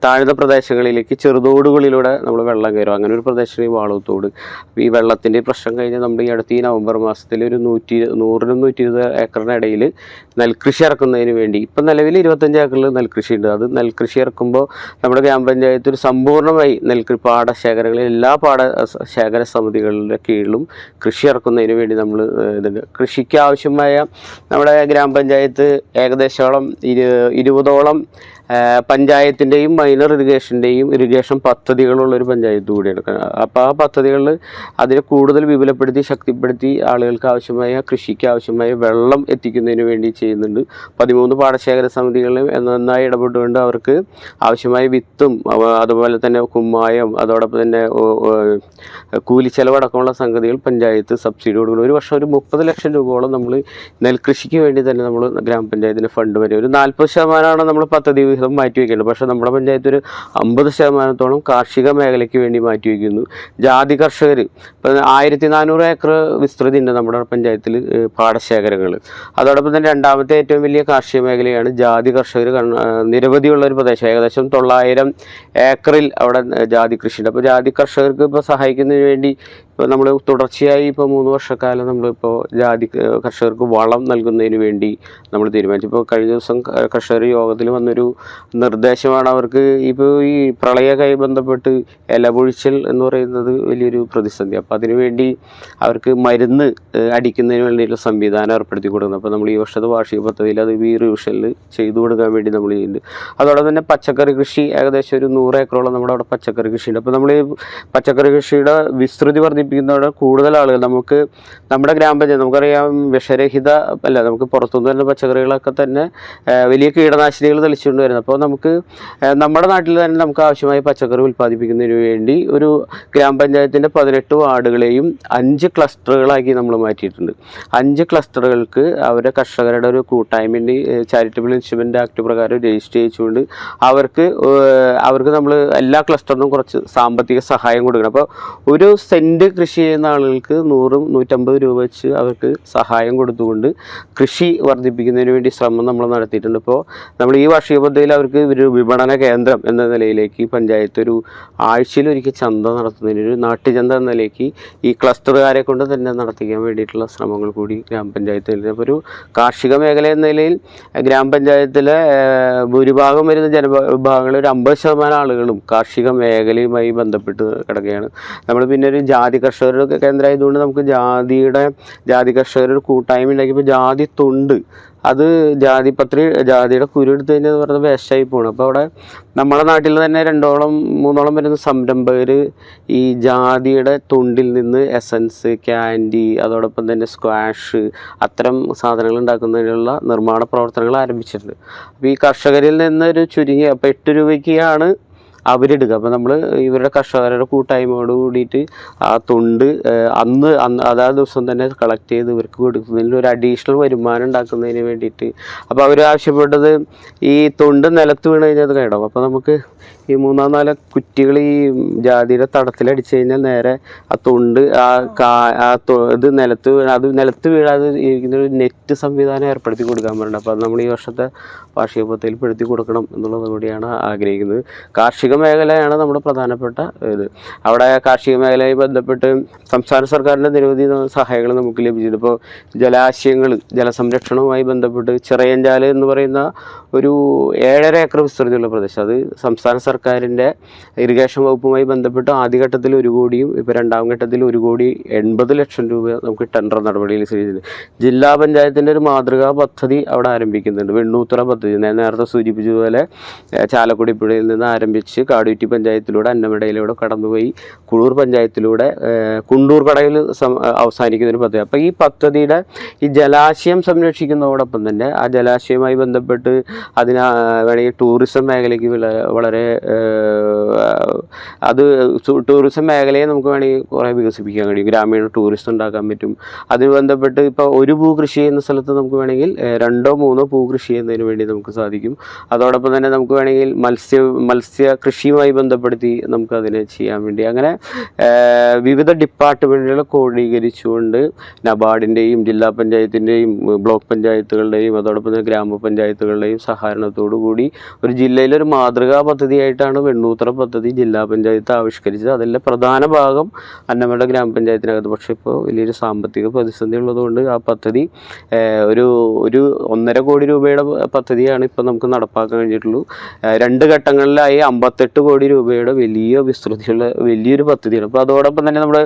താഴ്ന്ന പ്രദേശങ്ങളിലേക്ക് ചെറുതോടുകളിലൂടെ നമ്മൾ വെള്ളം കയറും. അങ്ങനെ ഒരു പ്രദേശമാണ് ഈ വാളൂത്തോട്. ഈ വെള്ളത്തിൻ്റെ പ്രശ്നം കഴിഞ്ഞാൽ നമ്മൾ ഈ അടുത്ത് ഈ നവംബർ മാസത്തിൽ ഒരു 100-120 ഏക്കറിന് ഇടയിൽ നെൽകൃഷി ഇറക്കുന്നതിന് വേണ്ടി ഇപ്പം നിലവിൽ 25 ഏക്കറിൽ നെൽകൃഷി ഉണ്ട്. അത് നെൽകൃഷി ഇറക്കുമ്പോൾ നമ്മുടെ ഗ്രാമപഞ്ചായത്ത് ഒരു സമ്പൂർണ്ണമായി പാടശേഖരങ്ങളിൽ എല്ലാ പാടശേഖര സമിതികളുടെ കീഴിലും കൃഷി ഇറക്കുന്നതിന് വേണ്ടി നമ്മൾ ഇതുണ്ട്. കൃഷിക്ക് ആവശ്യമായ നമ്മുടെ ഗ്രാമപഞ്ചായത്ത് ഏകദേശം 20ഓളം പഞ്ചായത്തിൻ്റെയും മൈനർ ഇറിഗേഷൻ പദ്ധതികളുള്ളൊരു പഞ്ചായത്ത് കൂടിയാണ്. അപ്പോൾ ആ പദ്ധതികളിൽ അതിനെ കൂടുതൽ വിപുലപ്പെടുത്തി ശക്തിപ്പെടുത്തി ആളുകൾക്ക് ആവശ്യമായ കൃഷിക്ക് ആവശ്യമായ വെള്ളം എത്തിക്കുന്നതിന് വേണ്ടി ചെയ്യുന്നുണ്ട്. 13 പാടശേഖര സമിതികളിൽ നന്നായി ഇടപെട്ടുകൊണ്ട് അവർക്ക് ആവശ്യമായ വിത്തും അതുപോലെ തന്നെ കുമ്മായം, അതോടൊപ്പം തന്നെ കൂലിച്ചെലവടക്കമുള്ള സംഗതികൾ പഞ്ചായത്ത് സബ്സിഡി കൊടുക്കുന്നു. ഒരു വർഷം ഒരു 30 ലക്ഷം രൂപയോളം നമ്മൾ നെൽകൃഷിക്ക് വേണ്ടി തന്നെ നമ്മൾ ഗ്രാമപഞ്ചായത്തിൻ്റെ ഫണ്ട് വരെ ഒരു 40% നമ്മൾ പദ്ധതി മാറ്റിവെക്കുന്നുണ്ട്. പക്ഷേ നമ്മുടെ പഞ്ചായത്ത് ഒരു 50% കാർഷിക മേഖലയ്ക്ക് വേണ്ടി മാറ്റിവെക്കുന്നു. ജാതി കർഷകർ ഇപ്പം 1400 ഏക്കർ വിസ്തൃതി ഉണ്ട് നമ്മുടെ പഞ്ചായത്തിൽ പാടശേഖരങ്ങൾ. അതോടൊപ്പം തന്നെ രണ്ടാമത്തെ ഏറ്റവും വലിയ കാർഷിക മേഖലയാണ് ജാതി കർഷകർ. നിരവധിയുള്ള ഒരു പ്രദേശം, ഏകദേശം 900 ഏക്കറിൽ അവിടെ ജാതി കൃഷിയുണ്ട്. അപ്പോൾ ജാതി കർഷകർക്ക് ഇപ്പോൾ സഹായിക്കുന്നതിന് വേണ്ടി ഇപ്പോൾ നമ്മൾ തുടർച്ചയായി ഇപ്പോൾ 3 വർഷക്കാലം നമ്മളിപ്പോൾ ജാതി കർഷകർക്ക് വളം നൽകുന്നതിന് വേണ്ടി നമ്മൾ തീരുമാനിച്ചു. ഇപ്പോൾ കഴിഞ്ഞ ദിവസം കർഷകർ യോഗത്തിൽ വന്നൊരു നിർദ്ദേശമാണ് അവർക്ക് ഇപ്പോൾ ഈ പ്രളയവുമായി ബന്ധപ്പെട്ട് ഇലപൊഴിച്ചൽ എന്ന് പറയുന്നത് വലിയൊരു പ്രതിസന്ധി. അപ്പോൾ അതിനുവേണ്ടി അവർക്ക് മരുന്ന് അടിക്കുന്നതിന് വേണ്ടിയിട്ടുള്ള സംവിധാനം ഏർപ്പെടുത്തി കൊടുക്കുന്നത്. അപ്പോൾ നമ്മൾ ഈ വർഷത്തെ വാർഷിക പദ്ധതിയിൽ അത് ഈ റിവിഷനിൽ ചെയ്തു കൊടുക്കാൻ വേണ്ടി നമ്മൾ ചെയ്യുന്നുണ്ട്. അതോടൊപ്പം തന്നെ പച്ചക്കറി കൃഷി ഏകദേശം ഒരു 100 ഏക്കറോളം നമ്മുടെ അവിടെ പച്ചക്കറി കൃഷിയുണ്ട്. അപ്പോൾ നമ്മൾ ഈ പച്ചക്കറി കൃഷിയുടെ വിസ്തൃതി വർദ്ധിപ്പിക്കുന്നതോടെ കൂടുതൽ ആളുകൾ നമുക്ക് നമ്മുടെ ഗ്രാമപഞ്ചായത്ത് നമുക്കറിയാം വിഷരഹിത അല്ല, നമുക്ക് പുറത്തുനിന്ന് വരുന്ന പച്ചക്കറികളൊക്കെ തന്നെ വലിയ കീടനാശിനികൾ തെളിച്ചുകൊണ്ട് വരുന്നത്. അപ്പോൾ നമുക്ക് നമ്മുടെ നാട്ടിൽ തന്നെ നമുക്ക് ആവശ്യമായ പച്ചക്കറി ഉൽപ്പാദിപ്പിക്കുന്നതിന് വേണ്ടി ഒരു ഗ്രാമപഞ്ചായത്തിൻ്റെ 18 വാർഡുകളെയും 5 ക്ലസ്റ്ററുകളാക്കി നമ്മൾ മാറ്റിയിട്ടുണ്ട്. 5 ക്ലസ്റ്ററുകൾക്ക് അവരുടെ കർഷകരുടെ ഒരു കൂട്ടായ്മൻ്റെ ചാരിറ്റബിൾ ഇൻസ്ട്രുമെൻ്റ് ആക്ട് പ്രകാരം രജിസ്റ്റർ ചെയ്തുകൊണ്ട് അവർക്ക് നമ്മൾ എല്ലാ ക്ലസ്റ്ററിനും കുറച്ച് സാമ്പത്തിക സഹായം കൊടുക്കണം. അപ്പോൾ ഒരു സെൻറ്റ് കൃഷി ചെയ്യുന്ന ആളുകൾക്ക് 100-150 രൂപ വെച്ച് അവർക്ക് സഹായം കൊടുത്തുകൊണ്ട് കൃഷി വർദ്ധിപ്പിക്കുന്നതിന് വേണ്ടി ശ്രമം നമ്മൾ നടത്തിയിട്ടുണ്ട്. ഇപ്പോൾ നമ്മൾ ഈ വാർഷിക പദ്ധതിയിൽ അവർക്ക് ഒരു വിപണന കേന്ദ്രം എന്ന നിലയിലേക്ക് പഞ്ചായത്ത് ഒരു ആഴ്ചയിലൊരിക്കൽ ചന്ത നടത്തുന്നതിന് ഒരു നാട്ടുചന്ത എന്ന നിലയ്ക്ക് ഈ ക്ലസ്റ്ററുകാരെ കൊണ്ട് തന്നെ നടത്തിക്കാൻ വേണ്ടിയിട്ടുള്ള ശ്രമങ്ങൾ കൂടി ഗ്രാമപഞ്ചായത്തിൽ. അപ്പോൾ ഒരു കാർഷിക മേഖല എന്ന നിലയിൽ ഗ്രാമപഞ്ചായത്തിലെ ഭൂരിഭാഗം വരുന്ന ജനവിഭാഗങ്ങളിൽ ഒരു 50% ആളുകളും കാർഷിക മേഖലയുമായി ബന്ധപ്പെട്ട് കിടക്കുകയാണ്. നമ്മൾ പിന്നെ ഒരു ജാതി കർഷകരുടെ കേന്ദ്രമായതുകൊണ്ട് നമുക്ക് ജാതി കർഷകരുടെ കൂട്ടായ്മ ഉണ്ടാക്കിയപ്പോൾ ജാതി തൊണ്ട് അത് ജാതിയുടെ കുരു എടുത്ത് കഴിഞ്ഞാൽ പറഞ്ഞാൽ വേസ്റ്റായി പോകണം. അപ്പോൾ അവിടെ നമ്മുടെ നാട്ടിൽ തന്നെ 2-3 വരുന്ന സംരംഭകർ ഈ ജാതിയുടെ തൊണ്ടിൽ നിന്ന് എസൻസ്, ക്യാൻഡി, അതോടൊപ്പം തന്നെ സ്ക്വാഷ് അത്തരം സാധനങ്ങൾ ഉണ്ടാക്കുന്നതിനുള്ള നിർമ്മാണ പ്രവർത്തനങ്ങൾ ആരംഭിച്ചിട്ടുണ്ട്. അപ്പോൾ ഈ കർഷകരിൽ നിന്ന് ഒരു ചുരുങ്ങി അപ്പോൾ 8 രൂപയ്ക്കാണ് അവരെടുക്കുക. അപ്പോൾ നമ്മൾ ഇവരുടെ കർഷകരുടെ കൂട്ടായ്മയോട് കൂടിയിട്ട് ആ തൊണ്ട് അന്ന് അതാത് ദിവസം തന്നെ കളക്ട് ചെയ്ത് ഇവർക്ക് കൊടുക്കുന്നതിൽ ഒരു അഡീഷണൽ വരുമാനം ഉണ്ടാക്കുന്നതിന് വേണ്ടിയിട്ട്. അപ്പോൾ അവർ ആവശ്യപ്പെട്ടത് ഈ തൊണ്ട് നിലത്ത് വീണ് കഴിഞ്ഞാൽ അത് കേടാവും. അപ്പോൾ നമുക്ക് ഈ 3-4 കുറ്റികൾ ഈ ജാതിയുടെ തടത്തിലടിച്ച് കഴിഞ്ഞാൽ നേരെ ആ തൊണ്ട് ഇത് നിലത്ത് വീഴാതെ ഇരിക്കുന്ന ഒരു നെറ്റ് സംവിധാനം ഏർപ്പെടുത്തി കൊടുക്കാൻ പറ്റുന്നുണ്ട്. അപ്പോൾ അത് നമ്മൾ ഈ വർഷത്തെ വാർഷിക പദ്ധതിയിൽ പെടുത്തി കൊടുക്കണം എന്നുള്ളത് കൂടിയാണ് ആഗ്രഹിക്കുന്നത്. കാർഷിക മേഖലയാണ് നമ്മുടെ പ്രധാനപ്പെട്ട ഇത്. അവിടെ കാർഷിക മേഖലയുമായി ബന്ധപ്പെട്ട് സംസ്ഥാന സർക്കാരിൻ്റെ നിരവധി സഹായങ്ങൾ നമുക്ക് ലഭിച്ചിട്ടുണ്ട്. ഇപ്പോൾ ജലാശയങ്ങൾ, ജലസംരക്ഷണവുമായി ബന്ധപ്പെട്ട് ചിറയൻചാല് എന്ന് പറയുന്ന ഒരു 7.5 ഏക്കർ വിസ്തൃതിയുള്ള പ്രദേശം, അത് സംസ്ഥാന സർക്കാരിൻ്റെ ഇറിഗേഷൻ വകുപ്പുമായി ബന്ധപ്പെട്ട് ആദ്യഘട്ടത്തിൽ 1 കോടിയും ഇപ്പോൾ 2ാം ഘട്ടത്തിൽ 1,80,00,000 രൂപ നമുക്ക് ടെൻഡർ നടപടിയിൽ സ്വീകരിച്ചിട്ടുണ്ട്. ജില്ലാ പഞ്ചായത്തിൻ്റെ ഒരു മാതൃകാ പദ്ധതി അവിടെ ആരംഭിക്കുന്നുണ്ട്, വെണ്ണൂത്തറ പദ്ധതി. നേരത്തെ സൂചിപ്പിച്ചതുപോലെ ചാലക്കുടി പുഴയിൽ നിന്ന് ആരംഭിച്ച് കാടുറ്റി പഞ്ചായത്തിലൂടെ അന്നമടയിലൂടെ കടന്നുപോയി കുളൂർ പഞ്ചായത്തിലൂടെ കുണ്ടൂർ കടയിൽ അവസാനിക്കുന്ന ഒരു പദ്ധതി. അപ്പോൾ ഈ പദ്ധതിയുടെ ഈ ജലാശയം സംരക്ഷിക്കുന്നതോടൊപ്പം തന്നെ ആ ജലാശയവുമായി ബന്ധപ്പെട്ട് വേണമെങ്കിൽ ടൂറിസം മേഖലയ്ക്ക് വളരെ ടൂറിസം മേഖലയെ നമുക്ക് വേണമെങ്കിൽ കുറേ വികസിപ്പിക്കാൻ കഴിയും. ഗ്രാമീണ ടൂറിസം ഉണ്ടാക്കാൻ പറ്റും. അതിന് ബന്ധപ്പെട്ട് ഇപ്പോൾ ഒരു പൂ കൃഷി ചെയ്യുന്ന സ്ഥലത്ത് നമുക്ക് വേണമെങ്കിൽ 2-3 പൂ കൃഷി ചെയ്യുന്നതിന് വേണ്ടി നമുക്ക് സാധിക്കും. അതോടൊപ്പം തന്നെ നമുക്ക് വേണമെങ്കിൽ മത്സ്യ കൃഷിയുമായി ബന്ധപ്പെടുത്തി നമുക്ക് അതിനെ ചെയ്യാൻ വേണ്ടി അങ്ങനെ വിവിധ ഡിപ്പാർട്ട്മെൻറ്റുകളെ കോർഡിനീകരിച്ചുകൊണ്ട് നബാർഡിൻ്റെയും ജില്ലാ പഞ്ചായത്തിൻ്റെയും ബ്ലോക്ക് പഞ്ചായത്തുകളുടെയും അതോടൊപ്പം തന്നെ ഗ്രാമപഞ്ചായത്തുകളുടെയും സഹകരണത്തോടു കൂടി ഒരു ജില്ലയിലൊരു മാതൃകാ പദ്ധതിയായിട്ടാണ് വെണ്ണൂത്തറ പദ്ധതി ജില്ലാ പഞ്ചായത്ത് ആവിഷ്കരിച്ചത്. അതിലെ പ്രധാന ഭാഗം അന്നമട ഗ്രാമപഞ്ചായത്തിനകത്ത്. പക്ഷേ ഇപ്പോൾ വലിയൊരു സാമ്പത്തിക പ്രതിസന്ധി ഉള്ളതുകൊണ്ട് ആ പദ്ധതി ഒരു 1.5 കോടി രൂപയുടെ പദ്ധതിയാണ് ഇപ്പോൾ നമുക്ക് നടപ്പാക്കാൻ കഴിഞ്ഞിട്ടുള്ളൂ. 2 ഘട്ടങ്ങളിലായി 58 കോടി രൂപയുടെ വലിയ വിസ്തൃതിയുള്ള വലിയൊരു പദ്ധതിയാണ്. അപ്പോൾ അതോടൊപ്പം തന്നെ നമ്മുടെ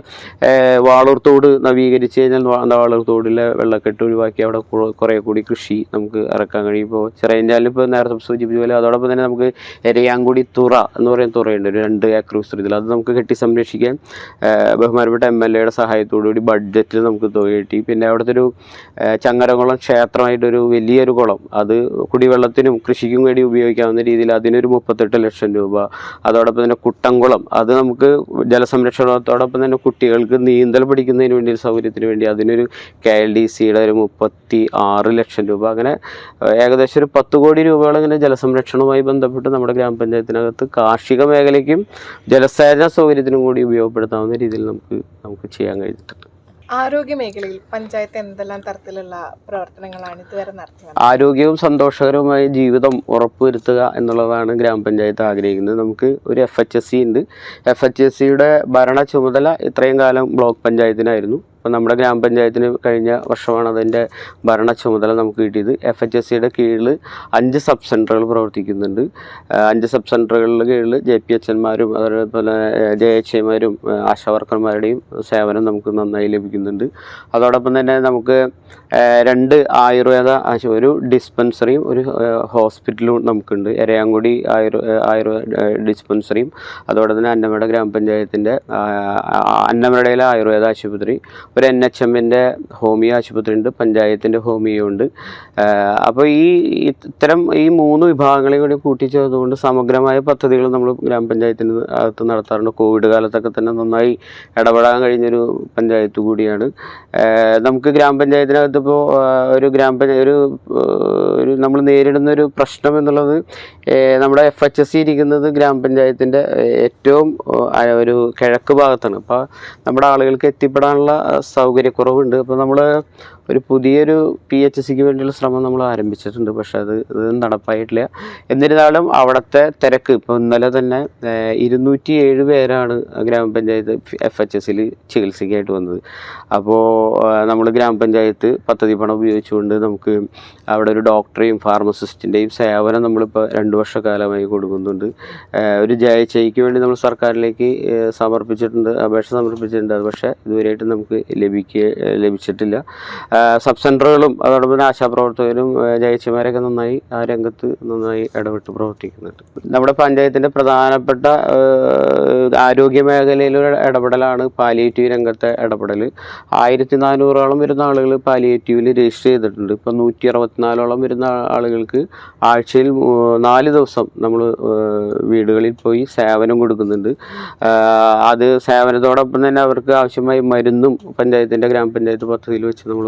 വാളൂർ തോട് നവീകരിച്ച് കഴിഞ്ഞാൽ വാളൂർ തോടിലെ വെള്ളക്കെട്ട് ഒഴിവാക്കി അവിടെ കുറേ കൂടി കൃഷി നമുക്ക് ഇറക്കാൻ കഴിയും. ഇപ്പോൾ ചിറയൻചാലിൽ ഇപ്പോൾ നേരത്തെ സൂചിപ്പിച്ച പോലെ അതോടൊപ്പം തന്നെ നമുക്ക് എരയാങ്കുടി തുറ എന്ന് പറയുന്ന തുറയുണ്ട്, ഒരു 2 ഏക്കർ വിസ്തൃതിയിൽ. അത് നമുക്ക് കെട്ടി സംരക്ഷിക്കാൻ ബഹുമാനപ്പെട്ട MLA സഹായത്തോടുകൂടി ബഡ്ജറ്റിൽ നമുക്ക് തുക കിട്ടി. പിന്നെ അവിടുത്തെ ഒരു ചങ്ങരകുളം ക്ഷേത്രമായിട്ടൊരു വലിയൊരു കുളം, അത് കുടിവെള്ളത്തിനും കൃഷിക്കും വേണ്ടി ഉപയോഗിക്കാവുന്ന രീതിയിൽ അതിനൊരു 38 ലക്ഷം രൂപ. അതോടൊപ്പം തന്നെ കുട്ടംകുളം, അത് നമുക്ക് ജലസംരക്ഷണത്തോടൊപ്പം തന്നെ കുട്ടികൾക്ക് നീന്തൽ പഠിക്കുന്നതിന് വേണ്ടി സൗകര്യത്തിന് വേണ്ടി അതിനൊരു KLDCയുടെ ഒരു 36 ലക്ഷം രൂപ. അങ്ങനെ ഏകദേശം ഒരു 10 കോടി രൂപയോളം ഇങ്ങനെ ജലസംരക്ഷണവുമായി ബന്ധപ്പെട്ട് നമ്മുടെ ഗ്രാമപഞ്ചായത്തിനകത്ത് കാർഷിക മേഖലയ്ക്കും ജലസേചന സൗകര്യത്തിനും കൂടി ഉപയോഗപ്പെടുത്താവുന്ന രീതിയിൽ നമുക്ക് ചെയ്യാൻ കഴിഞ്ഞിട്ടുണ്ട്. ആരോഗ്യ മേഖലയിൽ പഞ്ചായത്ത് എന്തെല്ലാം തരത്തിലുള്ള പ്രവർത്തനങ്ങളാണ് ഇതുവരെ നടത്തുന്നത്? ആരോഗ്യവും സന്തോഷകരവുമായ ജീവിതം ഉറപ്പുവരുത്തുക എന്നുള്ളതാണ് ഗ്രാമപഞ്ചായത്ത് ആഗ്രഹിക്കുന്നത്. നമുക്ക് ഒരു FHSC ഉണ്ട്. FHSCയുടെ ഭരണ ചുമതല ഇത്രയും കാലം ബ്ലോക്ക് പഞ്ചായത്തിനായിരുന്നു. അപ്പോൾ നമ്മുടെ ഗ്രാമപഞ്ചായത്തിന് കഴിഞ്ഞ വർഷമാണ് അതിൻ്റെ ഭരണ ചുമതല നമുക്ക് കിട്ടിയത്. FHSCയുടെ കീഴിൽ 5 സബ് സെൻറ്ററുകൾ പ്രവർത്തിക്കുന്നുണ്ട്. 5 സബ് സെൻറ്ററുകളിൽ കീഴിൽ JPHന്മാരും അതേപോലെ JHIമാരും ആശാവർക്കർമാരുടെയും സേവനം നമുക്ക് നന്നായി ലഭിക്കുന്നുണ്ട്. അതോടൊപ്പം തന്നെ നമുക്ക് 2 ആയുർവേദ ഒരു ഡിസ്പെൻസറിയും ഒരു ഹോസ്പിറ്റലും നമുക്കുണ്ട്. എരയാങ്കുടി ആയുർവേദ ഡിസ്പെൻസറിയും അതോടൊപ്പം തന്നെ അന്നമട ഗ്രാമപഞ്ചായത്തിൻ്റെ അന്നമടയിലെ ആയുർവേദ ആശുപത്രി, ഒരു NHMൻ്റെ ഹോമിയോ ആശുപത്രി ഉണ്ട്, പഞ്ചായത്തിൻ്റെ ഹോമിയോ ഉണ്ട്. അപ്പോൾ ഇത്തരം ഈ 3 വിഭാഗങ്ങളെയും കൂടി കൂട്ടിച്ചേർത്തുകൊണ്ട് സമഗ്രമായ പദ്ധതികൾ നമ്മൾ ഗ്രാമപഞ്ചായത്തിന് അകത്ത് നടത്താറുണ്ട്. കോവിഡ് കാലത്തൊക്കെ തന്നെ നന്നായി ഇടപെടാൻ കഴിഞ്ഞൊരു പഞ്ചായത്ത് കൂടിയാണ്. നമുക്ക് ഗ്രാമപഞ്ചായത്തിനകത്ത് ഇപ്പോൾ ഒരു നമ്മൾ നേരിടുന്ന ഒരു പ്രശ്നം എന്നുള്ളത് നമ്മുടെ FHSC ഇരിക്കുന്നത് ഗ്രാമപഞ്ചായത്തിൻ്റെ ഏറ്റവും ഒരു കിഴക്ക് ഭാഗത്താണ്. അപ്പോൾ നമ്മുടെ ആളുകൾക്ക് എത്തിപ്പെടാനുള്ള സൗകര്യക്കുറവുണ്ട്. അപ്പോൾ നമ്മൾ ഒരു പുതിയൊരു PHSCക്ക് വേണ്ടിയുള്ള ശ്രമം നമ്മൾ ആരംഭിച്ചിട്ടുണ്ട്. പക്ഷേ അത് നടപ്പായിട്ടില്ല. എന്നിരുന്നാലും അവിടുത്തെ തിരക്ക് ഇപ്പോൾ ഇന്നലെ തന്നെ 207 പേരാണ് ഗ്രാമപഞ്ചായത്ത് FHSCയിൽ ചികിത്സയ്ക്കായിട്ട് വന്നത്. അപ്പോൾ നമ്മൾ ഗ്രാമപഞ്ചായത്ത് പദ്ധതി പണം ഉപയോഗിച്ചുകൊണ്ട് നമുക്ക് അവിടെ ഒരു ഡോക്ടറെയും ഫാർമസിസ്റ്റിൻ്റെയും സേവനം നമ്മളിപ്പോൾ 2 വർഷക്കാലമായി കൊടുക്കുന്നുണ്ട്. ഒരു JHIക്ക് വേണ്ടി നമ്മൾ സർക്കാരിലേക്ക് അപേക്ഷ സമർപ്പിച്ചിട്ടുണ്ട്. അത് പക്ഷേ ഇതുവരെയായിട്ട് നമുക്ക് ലഭിച്ചിട്ടില്ല. സബ് സെൻ്ററുകളും അതോടൊപ്പം തന്നെ ആശാപ്രവർത്തകരും ജയിച്ചമാരൊക്കെ നന്നായി ആ രംഗത്ത് നന്നായി ഇടപെട്ട് പ്രവർത്തിക്കുന്നുണ്ട്. നമ്മുടെ പഞ്ചായത്തിൻ്റെ പ്രധാനപ്പെട്ട ആരോഗ്യ മേഖലയിലുള്ള ഇടപെടലാണ് പാലിയേറ്റീവ് രംഗത്തെ ഇടപെടൽ. 1400ഓളം വരുന്ന ആളുകൾ പാലിയേറ്റീവിൽ രജിസ്റ്റർ ചെയ്തിട്ടുണ്ട്. ഇപ്പോൾ 164ഓളം വരുന്ന ആളുകൾക്ക് ആഴ്ചയിൽ 4 ദിവസം നമ്മൾ വീടുകളിൽ പോയി സേവനം കൊടുക്കുന്നുണ്ട്. അത് സേവനത്തോടൊപ്പം തന്നെ അവർക്ക് ആവശ്യമായ മരുന്നും ഗ്രാമപഞ്ചായത്ത് പദ്ധതിയിൽ വെച്ച് നമ്മൾ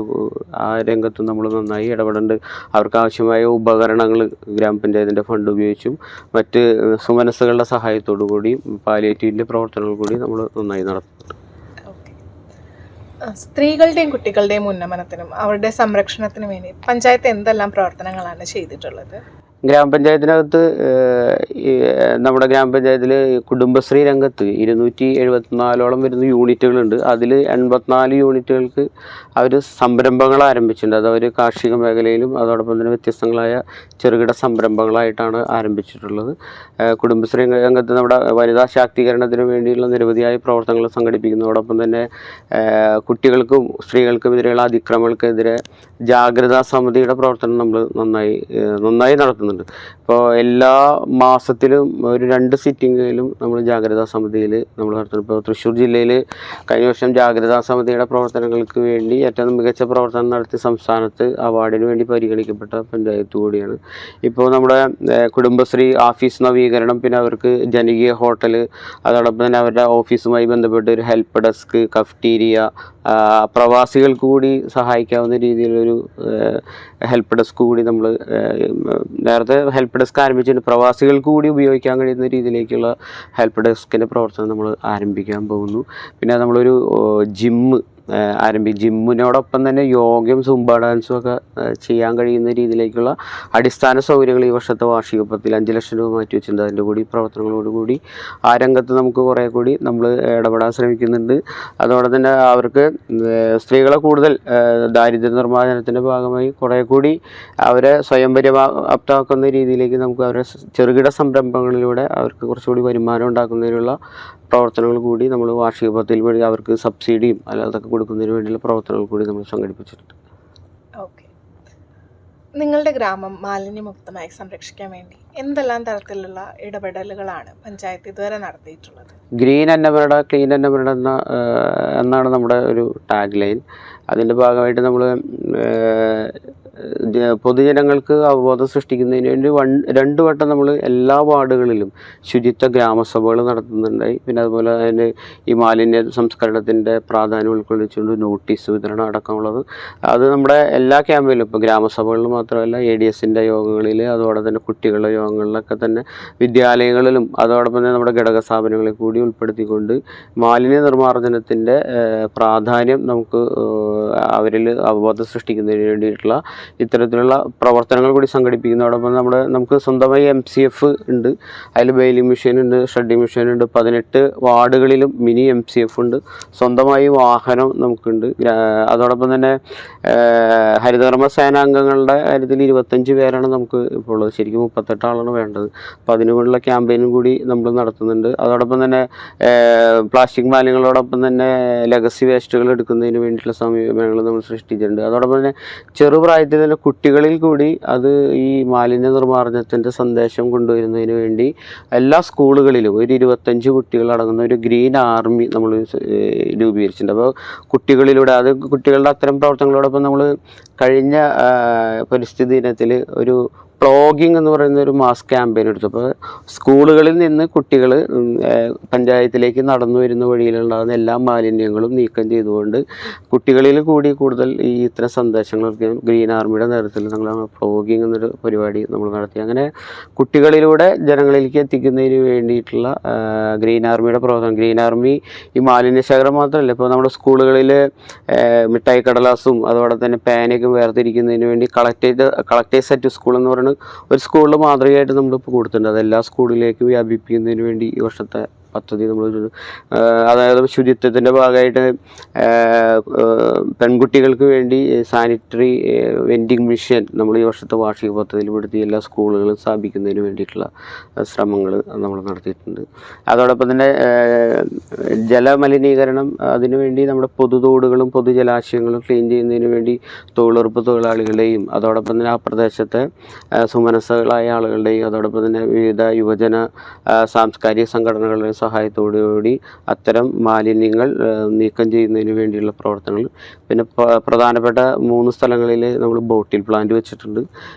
ആ രംഗത്തും നമ്മൾ നന്നായി ഇടപെടുന്നുണ്ട്. അവർക്ക് ആവശ്യമായ ഉപകരണങ്ങൾ ഗ്രാമപഞ്ചായത്തിൻ്റെ ഫണ്ട് ഉപയോഗിച്ചും മറ്റ് സുമനസ്സുകളുടെ സഹായത്തോടു കൂടിയും പാലിയേറ്റീവിൻ്റെ പ്രവർത്തനങ്ങൾ കൂടി നമ്മൾ നന്നായി നടത്തുന്നുണ്ട്. സ്ത്രീകളുടെയും കുട്ടികളുടെയും ഉന്നമനത്തിനും അവരുടെ സംരക്ഷണത്തിനും വേണ്ടി പഞ്ചായത്ത് എന്തെല്ലാം പ്രവർത്തനങ്ങളാണ് ചെയ്തിട്ടുള്ളത്? ഗ്രാമപഞ്ചായത്തിനകത്ത് നമ്മുടെ ഗ്രാമപഞ്ചായത്തിൽ കുടുംബശ്രീ രംഗത്ത് 274ഓളം വരുന്ന യൂണിറ്റുകളുണ്ട്. അതിൽ 84 യൂണിറ്റുകൾക്ക് അവർ സംരംഭങ്ങൾ ആരംഭിച്ചിട്ടുണ്ട്. അത് അവർ കാർഷിക മേഖലയിലും അതോടൊപ്പം തന്നെ വ്യത്യസ്തങ്ങളായ ചെറുകിട സംരംഭങ്ങളായിട്ടാണ് ആരംഭിച്ചിട്ടുള്ളത്. കുടുംബശ്രീ രംഗത്ത് നമ്മുടെ വനിതാ ശാക്തീകരണത്തിന് വേണ്ടിയുള്ള നിരവധിയായ പ്രവർത്തനങ്ങൾ സംഘടിപ്പിക്കുന്നതോടൊപ്പം തന്നെ കുട്ടികൾക്കും സ്ത്രീകൾക്കും എതിരെയുള്ള അതിക്രമങ്ങൾക്കെതിരെ ജാഗ്രതാ സമിതിയുടെ പ്രവർത്തനം നമ്മൾ നന്നായി നടത്തുന്നുണ്ട്. ഇപ്പോൾ എല്ലാ മാസത്തിലും ഒരു 2 സിറ്റിങ്ങിലും നമ്മൾ ജാഗ്രതാ സമിതിയിൽ നമ്മൾ നടത്തുന്നു. ഇപ്പോൾ തൃശ്ശൂർ ജില്ലയിൽ കഴിഞ്ഞ വർഷം ജാഗ്രതാ സമിതിയുടെ പ്രവർത്തനങ്ങൾക്ക് വേണ്ടി ഏറ്റവും മികച്ച പ്രവർത്തനം നടത്തി സംസ്ഥാനത്ത് അവാർഡിന് വേണ്ടി പരിഗണിക്കപ്പെട്ട പഞ്ചായത്ത് കൂടിയാണ്. ഇപ്പോൾ നമ്മുടെ കുടുംബശ്രീ ഓഫീസ് നവീകരണം, പിന്നെ അവർക്ക് ജനകീയ ഹോട്ടൽ, അതോടൊപ്പം തന്നെ അവരുടെ ഓഫീസുമായി ബന്ധപ്പെട്ട് ഒരു ഹെൽപ്പ് ഡെസ്ക്, കഫ്റ്റീരിയ, പ്രവാസികൾക്ക് കൂടി സഹായിക്കാവുന്ന രീതിയിലൊരു ഹെൽപ്പ് ഡെസ്ക് കൂടി നമ്മൾ നേരത്തെ ഹെൽപ്പ് ഡെസ്ക് ആരംഭിച്ചിട്ടുണ്ട്. പ്രവാസികൾക്ക് കൂടി ഉപയോഗിക്കാൻ കഴിയുന്ന രീതിയിലേക്കുള്ള ഹെൽപ്പ് ഡെസ്കിൻ്റെ പ്രവർത്തനം നമ്മൾ ആരംഭിക്കാൻ പോകുന്നു. പിന്നെ നമ്മളൊരു ജിമ്മിനോടൊപ്പം തന്നെ യോഗയും സുംബ ഡാൻസും ഒക്കെ ചെയ്യാൻ കഴിയുന്ന രീതിയിലേക്കുള്ള അടിസ്ഥാന സൗകര്യങ്ങൾ ഈ വർഷത്തെ വാർഷിക പദ്ധതിയിൽ 5 ലക്ഷം രൂപ മാറ്റി വെച്ചിട്ടുണ്ട്. അതിൻ്റെ കൂടി പ്രവർത്തനങ്ങളോടുകൂടി ആ രംഗത്ത് നമുക്ക് കുറേ കൂടി നമ്മൾ ഇടപെടാൻ ശ്രമിക്കുന്നുണ്ട്. അതോടെ തന്നെ അവർക്ക് സ്ത്രീകളെ കൂടുതൽ ദാരിദ്ര്യ നിർമ്മാർജ്ജനത്തിൻ്റെ ഭാഗമായി കുറേ കൂടി അവരെ സ്വയം പര്യാപ്തമാക്കുന്ന രീതിയിലേക്ക് നമുക്ക് അവരെ ചെറുകിട സംരംഭങ്ങളിലൂടെ അവർക്ക് കുറച്ചുകൂടി വരുമാനം ഉണ്ടാക്കുന്നതിനുള്ള പ്രവർത്തനങ്ങൾ കൂടി നമ്മൾ വാർഷിക പദ്ധതിയിൽ വഴി അവർക്ക് സബ്സിഡിയും അതൊക്കെ കൊടുക്കുന്നതിന് വേണ്ടിയുള്ള പ്രവർത്തനങ്ങൾ കൂടി നമ്മൾ സംഘടിപ്പിച്ചിട്ടുണ്ട്. ഓക്കെ, നിങ്ങളുടെ ഗ്രാമം മാലിന്യമുക്തമായി സംരക്ഷിക്കാൻ വേണ്ടി എന്തെല്ലാം തരത്തിലുള്ള ഇടപെടലുകളാണ് പഞ്ചായത്ത് ഇതുവരെ നടത്തിയിട്ടുള്ളത്? ഗ്രീൻ അന്നപരണ ക്ലീൻ അന്നപരണ എന്നാണ് നമ്മുടെ ഒരു ടാഗ് ലൈൻ. അതിൻ്റെ ഭാഗമായിട്ട് നമ്മൾ പൊതുജനങ്ങൾക്ക് അവബോധം സൃഷ്ടിക്കുന്നതിന് വേണ്ടി 2 വട്ടം നമ്മൾ എല്ലാ വാർഡുകളിലും ശുചിത്വ ഗ്രാമസഭകൾ നടത്തുന്നുണ്ടായി. പിന്നെ അതുപോലെ തന്നെ ഈ മാലിന്യ സംസ്കരണത്തിൻ്റെ പ്രാധാന്യം ഉൾക്കൊള്ളിച്ചുകൊണ്ട് നോട്ടീസ് വിതരണം അടക്കമുള്ളത് അത് നമ്മുടെ എല്ലാ ക്യാമ്പിലും, ഇപ്പോൾ ഗ്രാമസഭകളിൽ മാത്രമല്ല ADSൻ്റെ യോഗങ്ങളിൽ, അതോടെ തന്നെ കുട്ടികളുടെ യോഗങ്ങളിലൊക്കെ തന്നെ വിദ്യാലയങ്ങളിലും അതോടൊപ്പം തന്നെ നമ്മുടെ ഘടക സ്ഥാപനങ്ങളെ കൂടി ഉൾപ്പെടുത്തിക്കൊണ്ട് മാലിന്യ നിർമ്മാർജ്ജനത്തിൻ്റെ പ്രാധാന്യം നമുക്ക് അവരിൽ അവബോധം സൃഷ്ടിക്കുന്നതിന് വേണ്ടിയിട്ടുള്ള ഇത്തരത്തിലുള്ള പ്രവർത്തനങ്ങൾ കൂടി സംഘടിപ്പിക്കുന്നതോടൊപ്പം നമുക്ക് സ്വന്തമായി MCF ഉണ്ട്. അതിൽ ബെയിലിംഗ് മെഷീൻ ഉണ്ട്, ഷഡിംഗ് മെഷീൻ ഉണ്ട്. 18 വാർഡുകളിലും മിനി MCF ഉണ്ട്. സ്വന്തമായി വാഹനം നമുക്കുണ്ട്. അതോടൊപ്പം തന്നെ ഹരിതകർമ്മ സേനാംഗങ്ങളുടെ കാര്യത്തിൽ 25 പേരാണ് നമുക്ക് ഇപ്പോൾ ഉള്ളത്. ശരിക്കും 38 ആളാണ് വേണ്ടത്. അപ്പോൾ അതിനുവേണ്ടിയുള്ള ക്യാമ്പയിനും കൂടി നമ്മൾ നടത്തുന്നുണ്ട്. അതോടൊപ്പം തന്നെ പ്ലാസ്റ്റിക് മാലിന്യങ്ങളോടൊപ്പം തന്നെ ലെഗസി വേസ്റ്റുകൾ എടുക്കുന്നതിന് വേണ്ടിയിട്ടുള്ള സമീപനങ്ങൾ നമ്മൾ സൃഷ്ടിച്ചിട്ടുണ്ട്. അതോടൊപ്പം തന്നെ ചെറുപ്രായത്തിൽ തന്നെ കുട്ടികളിൽ കൂടി അത് ഈ മാലിന്യ നിർമ്മാർജ്ജനത്തിൻ്റെ സന്ദേശം കൊണ്ടുവരുന്നതിന് വേണ്ടി എല്ലാ സ്കൂളുകളിലും ഒരു 25 കുട്ടികൾ അടങ്ങുന്ന ഒരു ഗ്രീൻ ആർമി നമ്മൾ രൂപീകരിച്ചിട്ടുണ്ട്. അപ്പോൾ കുട്ടികളുടെ അത്തരം പ്രവർത്തനങ്ങളോടൊപ്പം നമ്മൾ കഴിഞ്ഞ പരിസ്ഥിതി ദിനത്തിൽ ഒരു പ്ലോഗിംഗ് എന്ന് പറയുന്ന ഒരു മാസ് ക്യാമ്പയിൻ എടുത്തു. അപ്പോൾ സ്കൂളുകളിൽ നിന്ന് കുട്ടികൾ പഞ്ചായത്തിലേക്ക് നടന്നു വരുന്ന വഴിയിലുണ്ടാകുന്ന എല്ലാ മാലിന്യങ്ങളും നീക്കം ചെയ്തുകൊണ്ട് കുട്ടികളിൽ കൂടി കൂടുതൽ ഈ ഇത്തരം സന്ദേശങ്ങളൊക്കെ ഗ്രീൻ ആർമിയുടെ നേതൃത്വത്തിൽ ഞങ്ങൾ പ്ലോഗിംഗ് എന്നൊരു പരിപാടി നമ്മൾ നടത്തി. അങ്ങനെ കുട്ടികളിലൂടെ ജനങ്ങളിലേക്ക് എത്തിക്കുന്നതിന് വേണ്ടിയിട്ടുള്ള ഗ്രീൻ ആർമിയുടെ പ്രവർത്തനം. ഗ്രീൻ ആർമി ഈ മാലിന്യ ശേഖരം മാത്രമല്ല, ഇപ്പോൾ നമ്മുടെ സ്കൂളുകളിൽ മിഠായി കടലാസും അതോടെ തന്നെ പേനയൊക്കെ വേർതിരിക്കുന്നതിന് വേണ്ടി കളക്ടേഴ്സ് അറ്റ് സ്കൂൾ എന്ന് പറയുന്നത് ഒരു സ്കൂളിൽ മാതൃകയായിട്ട് നമ്മളിപ്പോൾ കൊടുത്തിട്ടുണ്ട്. അത് എല്ലാ സ്കൂളിലേക്ക് വ്യാപിപ്പിക്കുന്നതിന് വേണ്ടി ഈ വർഷത്തെ പദ്ധതി നമ്മളൊരു അതായത് ശുചിത്വത്തിൻ്റെ ഭാഗമായിട്ട് പെൺകുട്ടികൾക്ക് വേണ്ടി സാനിറ്ററി വെൻഡിങ് മെഷീൻ നമ്മൾ ഈ വർഷത്തെ വാർഷിക പദ്ധതിയിൽ പെടുത്തി എല്ലാ സ്കൂളുകളും സ്ഥാപിക്കുന്നതിന് വേണ്ടിയിട്ടുള്ള ശ്രമങ്ങൾ നമ്മൾ നടത്തിയിട്ടുണ്ട്. അതോടൊപ്പം തന്നെ ജലമലിനീകരണം അതിനുവേണ്ടി നമ്മുടെ പൊതുതോടുകളും പൊതുജലാശയങ്ങളും ക്ലീൻ ചെയ്യുന്നതിന് വേണ്ടി തൊഴിലുറപ്പ് തൊഴിലാളികളുടെയും അതോടൊപ്പം തന്നെ ആ പ്രദേശത്തെ സുമനസ്സുകളായ ആളുകളുടെയും അതോടൊപ്പം തന്നെ വിവിധ യുവജന സാംസ്കാരിക സംഘടനകളുടെ സഹായത്തോടുകൂടി അത്തരം മാലിന്യങ്ങൾ നീക്കം ചെയ്യുന്നതിന് വേണ്ടിയുള്ള പ്രവർത്തനങ്ങൾ. പിന്നെ പ്രധാനപ്പെട്ട 3 സ്ഥലങ്ങളിൽ നമ്മൾ ബോട്ടിൽ പ്ലാന്റ് വെച്ചിട്ടുണ്ട്.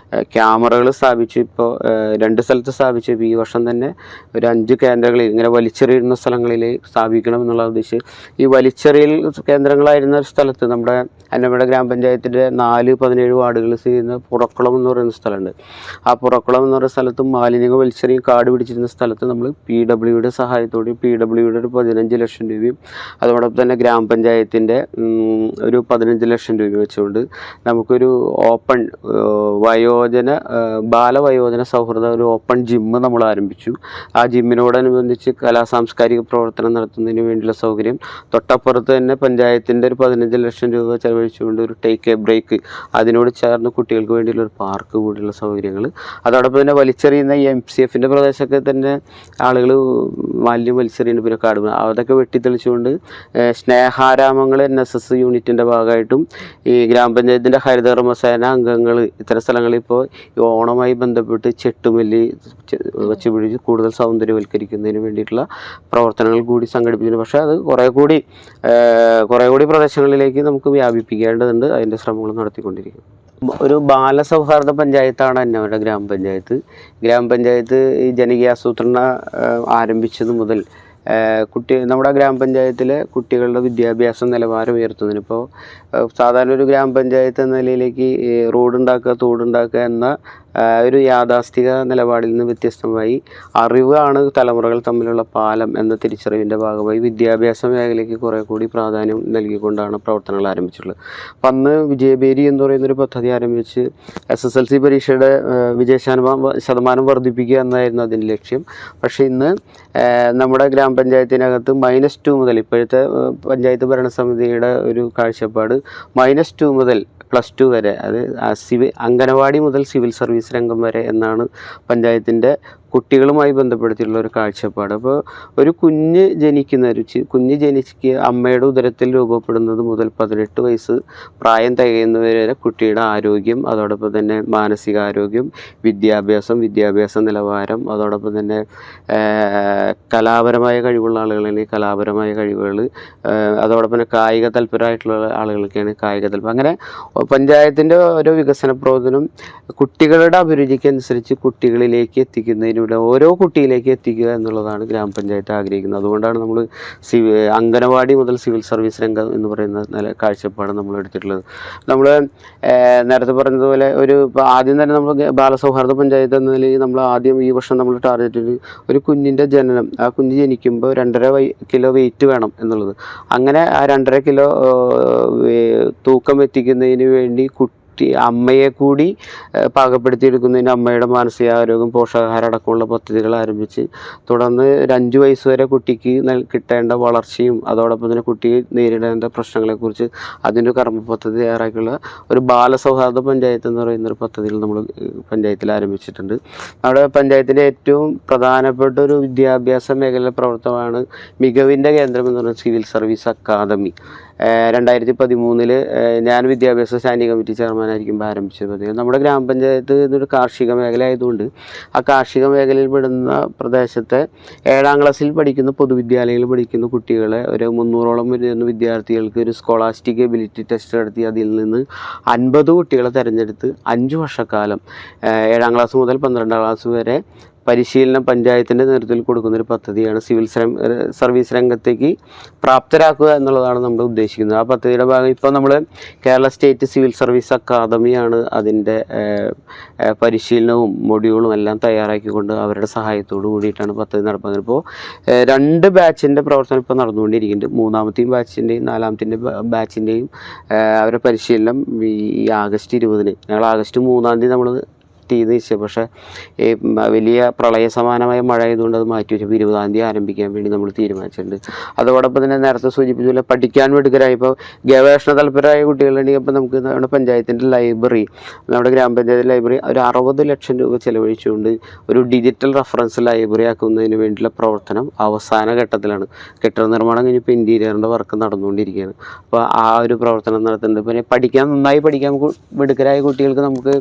ക്യാമറകൾ സ്ഥാപിച്ച് ഇപ്പോൾ 2 സ്ഥലത്ത് സ്ഥാപിച്ചു. ഇപ്പോൾ ഈ വർഷം തന്നെ ഒരു 5 കേന്ദ്രങ്ങളിൽ ഇങ്ങനെ വലിച്ചെറിയുന്ന സ്ഥലങ്ങളിൽ സ്ഥാപിക്കണം എന്നുള്ള ഉദ്ദേശിച്ച് ഈ വലിച്ചെറിയൽ കേന്ദ്രങ്ങളായിരുന്ന സ്ഥലത്ത് നമ്മുടെ അന്നമട ഗ്രാമപഞ്ചായത്തിൻ്റെ 4-17 വാർഡുകൾ ചെയ്യുന്ന പുറക്കുളം എന്ന് പറയുന്ന സ്ഥലമുണ്ട്. ആ പുറക്കുളം എന്ന് പറയുന്ന സ്ഥലത്തും മാലിന്യങ്ങൾ വലിച്ചെറിയും കാട് പിടിച്ചിരുന്ന സ്ഥലത്ത് നമ്മൾ PWയുടെ സഹായത്തോടെ PWയുടെ ഒരു 15 ലക്ഷം രൂപയും അതോടൊപ്പം തന്നെ ഗ്രാമപഞ്ചായത്തിൻ്റെ ഒരു 15 ലക്ഷം രൂപ വെച്ചുകൊണ്ട് നമുക്കൊരു ഓപ്പൺ ബാലവയോജന സൗഹൃദ ഒരു ഓപ്പൺ ജിമ്മ് നമ്മൾ ആരംഭിച്ചു. ആ ജിമ്മിനോടനുബന്ധിച്ച് സാംസ്കാരിക പ്രവർത്തനം നടത്തുന്നതിന് വേണ്ടിയുള്ള സൗകര്യം, തൊട്ടപ്പുറത്ത് തന്നെ പഞ്ചായത്തിൻ്റെ ഒരു 15 ലക്ഷം രൂപ ചെലവഴിച്ചുകൊണ്ട് ഒരു ടേക്ക് എ ബ്രേക്ക്, അതിനോട് ചേർന്ന് കുട്ടികൾക്ക് വേണ്ടിയുള്ള ഒരു പാർക്ക് കൂടിയുള്ള സൗകര്യങ്ങൾ. അതോടൊപ്പം തന്നെ വലിച്ചെറിയുന്ന ഈ MCFൻ്റെ പ്രദേശമൊക്കെ തന്നെ ആളുകൾ മാലിന്യം വലിച്ചെറിയുന്ന പിന്നെ കാട് അതൊക്കെ വെട്ടിത്തെളിച്ചുകൊണ്ട് സ്നേഹാരാമങ്ങൾ NSS യൂണിറ്റിൻ്റെ ഭാഗമായിട്ടും ഈ ഗ്രാമപഞ്ചായത്തിൻ്റെ ഹരിതകർമ്മസേന അംഗങ്ങൾ ഇത്തരം സ്ഥലങ്ങളിൽ ഇപ്പോൾ ഈ ഓണമായി ബന്ധപ്പെട്ട് ചെട്ടുമല്ലി വെച്ച് പിടിച്ച് കൂടുതൽ സൗന്ദര്യവൽക്കരിക്കുന്നതിന് വേണ്ടിയിട്ടുള്ള പ്രവർത്തനങ്ങൾ കൂടി സംഘടിപ്പിച്ചിട്ടുണ്ട്. പക്ഷേ അത് കുറേ കൂടി പ്രദേശങ്ങളിലേക്ക് നമുക്ക് വ്യാപിപ്പിക്കേണ്ടതുണ്ട്. അതിൻ്റെ ശ്രമങ്ങൾ നടത്തിക്കൊണ്ടിരിക്കും. ഒരു ബാലസൗഹാർദ്ദ പഞ്ചായത്താണ് അന്നമട ഗ്രാമപഞ്ചായത്ത്. ഈ ജനകീയാസൂത്രണം ആരംഭിച്ചത് മുതൽ നമ്മുടെ ഗ്രാമപഞ്ചായത്തിലെ കുട്ടികളുടെ വിദ്യാഭ്യാസ നിലവാരം ഉയർത്തുന്നതിന് ഇപ്പോൾ സാധാരണ ഒരു ഗ്രാമപഞ്ചായത്ത് എന്ന നിലയിലേക്ക് റോഡുണ്ടാക്കുക തോടുണ്ടാക്കുക എന്ന ഒരു യാഥാസ്ഥിക നിലപാടിൽ നിന്ന് വ്യത്യസ്തമായി അറിവാണ് തലമുറകൾ തമ്മിലുള്ള പാലം എന്ന തിരിച്ചറിവിൻ്റെ ഭാഗമായി വിദ്യാഭ്യാസ മേഖലയ്ക്ക് കുറേ കൂടി പ്രാധാന്യം നൽകിക്കൊണ്ടാണ് പ്രവർത്തനങ്ങൾ ആരംഭിച്ചിട്ടുള്ളത്. അപ്പം അന്ന് വിജയബേരി എന്ന് പറയുന്നൊരു പദ്ധതി ആരംഭിച്ച് SSLC പരീക്ഷയുടെ ശതമാനം വർദ്ധിപ്പിക്കുക എന്നായിരുന്നു അതിൻ്റെ ലക്ഷ്യം. പക്ഷേ ഇന്ന് നമ്മുടെ ഗ്രാമപഞ്ചായത്തിനകത്ത് -2 മുതൽ ഇപ്പോഴത്തെ പഞ്ചായത്ത് ഭരണസമിതിയുടെ ഒരു കാഴ്ചപ്പാട് -2 മുതൽ +2 വരെ, അത് അംഗനവാടി മുതൽ സിവിൽ സർവീസ് രംഗം വരെ എന്നാണ് പഞ്ചായത്തിൻ്റെ കുട്ടികളുമായി ബന്ധപ്പെടുത്തിയിട്ടുള്ള ഒരു കാഴ്ചപ്പാട്. അപ്പോൾ ഒരു കുഞ്ഞ് ജനിക്ക് അമ്മയുടെ ഉദരത്തിൽ രൂപപ്പെടുന്നത് മുതൽ 18 വയസ്സ് പ്രായം തികയുന്നവരെ കുട്ടിയുടെ ആരോഗ്യം, അതോടൊപ്പം തന്നെ മാനസികാരോഗ്യം, വിദ്യാഭ്യാസ നിലവാരം, അതോടൊപ്പം തന്നെ കലാപരമായ കഴിവുള്ള ആളുകളാണെങ്കിൽ കലാപരമായ കഴിവുകൾ, അതോടൊപ്പം തന്നെ കായിക തൽപരമായിട്ടുള്ള ആളുകൾക്കാണ് കായിക തൽപരം. അങ്ങനെ പഞ്ചായത്തിൻ്റെ ഓരോ വികസന പ്രവർത്തനം കുട്ടികളുടെ അഭിരുചിക്കനുസരിച്ച് കുട്ടികളിലേക്ക് എത്തിക്കുന്നതിന് ഓരോ കുട്ടിയിലേക്ക് എത്തിക്കുക എന്നുള്ളതാണ് ഗ്രാമപഞ്ചായത്ത് ആഗ്രഹിക്കുന്നത്. അതുകൊണ്ടാണ് നമ്മൾ അംഗനവാടി മുതൽ സിവിൽ സർവീസ് രംഗം എന്ന് പറയുന്ന കാഴ്ചപ്പാട് നമ്മൾ എടുത്തിട്ടുള്ളത്. നമ്മൾ നേരത്തെ പറഞ്ഞതുപോലെ ആദ്യം തന്നെ നമ്മൾ ബാലസൗഹാർദ്ദ പഞ്ചായത്ത് എന്ന നിലയിൽ നമ്മൾ ആദ്യം ഈ വർഷം നമ്മൾ ടാർഗറ്റ് ഒരു കുഞ്ഞിൻ്റെ ജനനം, ആ കുഞ്ഞ് ജനിക്കുമ്പോൾ 2.5 കിലോ വെയിറ്റ് വേണം എന്നുള്ളത്. അങ്ങനെ ആ 2.5 കിലോ തൂക്കം എത്തിക്കുന്നതിന് വേണ്ടി അമ്മയെ കൂടി പാകപ്പെടുത്തിയെടുക്കുന്നതിന് അമ്മയുടെ മാനസികാരോഗ്യം, പോഷകാഹാരം അടക്കമുള്ള പദ്ധതികൾ ആരംഭിച്ച് തുടർന്ന് ഒരു 5 വയസ്സ് വരെ കുട്ടിക്ക് കിട്ടേണ്ട വളർച്ചയും അതോടൊപ്പം തന്നെ കുട്ടി നേരിടേണ്ട പ്രശ്നങ്ങളെക്കുറിച്ച് അതിൻ്റെ കർമ്മ പദ്ധതി തയ്യാറാക്കിയുള്ള ഒരു ബാലസൗഹാർദ്ദ പഞ്ചായത്ത് എന്ന് പറയുന്നൊരു പദ്ധതികൾ നമ്മൾ പഞ്ചായത്തിൽ ആരംഭിച്ചിട്ടുണ്ട്. നമ്മുടെ പഞ്ചായത്തിൻ്റെ ഏറ്റവും പ്രധാനപ്പെട്ട ഒരു വിദ്യാഭ്യാസ മേഖല പ്രവർത്തനമാണ് മികവിൻ്റെ കേന്ദ്രം എന്ന് പറയുന്നത് സിവിൽ സർവീസ് അക്കാദമി. 2013 ഞാൻ വിദ്യാഭ്യാസ സ്റ്റാൻഡിംഗ് കമ്മിറ്റി ചെയർമാനായിരിക്കുമ്പോൾ ആരംഭിച്ചത്. നമ്മുടെ ഗ്രാമപഞ്ചായത്ത് എന്നൊരു കാർഷിക മേഖല ആയതുകൊണ്ട് ആ കാർഷിക മേഖലയിൽ പെടുന്ന പ്രദേശത്തെ 7ാം ക്ലാസ്സിൽ പഠിക്കുന്ന പൊതുവിദ്യാലയങ്ങളിൽ പഠിക്കുന്ന കുട്ടികളെ ഒരു 300ഓളം വരുന്ന വിദ്യാർത്ഥികൾക്ക് ഒരു സ്കോളാസ്റ്റിക് എബിലിറ്റി ടെസ്റ്റ് നടത്തി അതിൽ നിന്ന് 50 കുട്ടികളെ തിരഞ്ഞെടുത്ത് 5 വർഷക്കാലം 7ാം ക്ലാസ് മുതൽ 12ാം ക്ലാസ് വരെ പരിശീലനം പഞ്ചായത്തിൻ്റെ നേതൃത്വത്തിൽ കൊടുക്കുന്നൊരു പദ്ധതിയാണ് സിവിൽ സർവീസ് രംഗത്തേക്ക് പ്രാപ്തരാക്കുക എന്നുള്ളതാണ് നമ്മൾ ഉദ്ദേശിക്കുന്നത്. ആ പദ്ധതിയുടെ ഭാഗം ഇപ്പോൾ നമ്മൾ കേരള സ്റ്റേറ്റ് സിവിൽ സർവീസ് അക്കാദമിയാണ് അതിൻ്റെ പരിശീലനവും മൊഡ്യൂളും എല്ലാം തയ്യാറാക്കിക്കൊണ്ട് അവരുടെ സഹായത്തോടു കൂടിയിട്ടാണ് പദ്ധതി നടപ്പാക്കുന്നത്. ഇപ്പോൾ 2 ബാച്ചിൻ്റെ പ്രവർത്തനം ഇപ്പോൾ നടന്നുകൊണ്ടിരിക്കുന്നുണ്ട്. 3ാമത്തെയും ബാച്ചിൻ്റെയും 4ാമത്തെ ബാച്ചിൻ്റെയും അവരുടെ പരിശീലനം ഈ ആഗസ്റ്റ് 20 ഞങ്ങൾ ആഗസ്റ്റ് 3-ാം തീയതി നമ്മൾ ചെയ്ത് വെച്ചത്. പക്ഷേ ഈ വലിയ പ്രളയ സമാനമായ മഴ ആയതുകൊണ്ട് അത് മാറ്റി വെച്ചപ്പോൾ 20-ാം തീയതി ആരംഭിക്കാൻ വേണ്ടി നമ്മൾ തീരുമാനിച്ചിട്ടുണ്ട്. അതോടൊപ്പം തന്നെ നേരത്തെ സൂചിപ്പിച്ചില്ല, പഠിക്കാൻ മിടുക്കരായി ഇപ്പോൾ ഗവേഷണ തലപ്പരായ കുട്ടികളുണ്ടെങ്കിൽ അപ്പോൾ നമുക്ക് നമ്മുടെ പഞ്ചായത്തിൻ്റെ ലൈബ്രറി, നമ്മുടെ ഗ്രാമപഞ്ചായത്ത് ലൈബ്രറി ഒരു 60 ലക്ഷം രൂപ ചെലവഴിച്ചുകൊണ്ട് ഒരു ഡിജിറ്റൽ റെഫറൻസ് ലൈബ്രറി ആക്കുന്നതിന് വേണ്ടിയുള്ള പ്രവർത്തനം അവസാന ഘട്ടത്തിലാണ്. കെട്ടിട നിർമ്മാണം കഴിഞ്ഞപ്പോൾ ഇൻറ്റീരിയറിൻ്റെ വർക്ക് നടന്നുകൊണ്ടിരിക്കുകയാണ്. അപ്പോൾ ആ ഒരു പ്രവർത്തനം നടത്തുന്നുണ്ട്. പിന്നെ നന്നായി പഠിക്കാൻ മിടുക്കരായ കുട്ടികൾക്ക് നമുക്ക്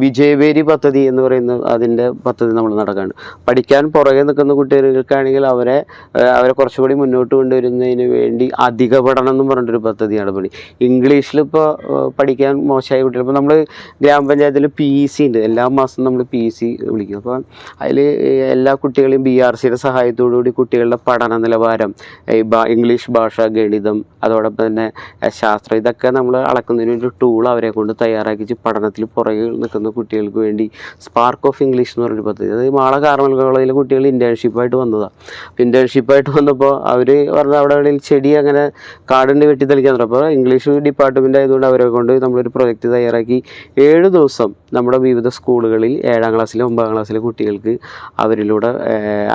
വിജയവേരി പദ്ധതി എന്ന് പറയുന്ന അതിൻ്റെ പദ്ധതി നമ്മൾ നടക്കുകയാണ്. പഠിക്കാൻ പുറകെ നിൽക്കുന്ന കുട്ടികൾക്കാണെങ്കിൽ അവരെ കുറച്ചുകൂടി മുന്നോട്ട് കൊണ്ടുവരുന്നതിന് വേണ്ടി അധിക പഠനം എന്ന് പറഞ്ഞിട്ടൊരു പദ്ധതിയാണ് പണി. ഇംഗ്ലീഷിൽ ഇപ്പോൾ പഠിക്കാൻ മോശമായ കുട്ടികൾ, ഇപ്പോൾ നമ്മൾ ഗ്രാമപഞ്ചായത്തിൽ PEC ഉണ്ട്, എല്ലാ മാസവും നമ്മൾ PEC വിളിക്കും. അപ്പോൾ അതിൽ എല്ലാ കുട്ടികളെയും BRCയുടെ സഹായത്തോടുകൂടി കുട്ടികളുടെ പഠന നിലവാരം, ഇംഗ്ലീഷ് ഭാഷ, ഗണിതം, അതോടൊപ്പം തന്നെ ശാസ്ത്രം, ഇതൊക്കെ നമ്മൾ അളക്കുന്നതിന് ഒരു ടൂൾ അവരെ കൊണ്ട് തയ്യാറാക്കിച്ച് പഠനത്തിൽ പുറകെ നിൽക്കുന്ന കുട്ടികൾക്ക് വേണ്ടി സ്പാർക്ക് ഓഫ് ഇംഗ്ലീഷ് എന്ന് പറഞ്ഞൊരു പദ്ധതി, അത് മാള കാർമൽ കോളേജിലെ കുട്ടികൾ ഇൻറ്റേൺഷിപ്പായിട്ട് വന്നതാണ്. ഇൻറ്റേൺഷിപ്പായിട്ട് വന്നപ്പോൾ അവർ പറഞ്ഞാൽ അവിടെ ചെടി അങ്ങനെ കാടുണ്ട് വെട്ടി തെളിക്കാൻ തുടങ്ങി. അപ്പോൾ ഇംഗ്ലീഷ് ഡിപ്പാർട്ട്മെൻ്റ് ആയതുകൊണ്ട് അവരെ കൊണ്ട് നമ്മളൊരു പ്രൊജക്റ്റ് തയ്യാറാക്കി 7 ദിവസം നമ്മുടെ വിവിധ സ്കൂളുകളിൽ 7ാം ക്ലാസ്സിലെ 9ാം ക്ലാസ്സിലെ കുട്ടികൾക്ക് അവരിലൂടെ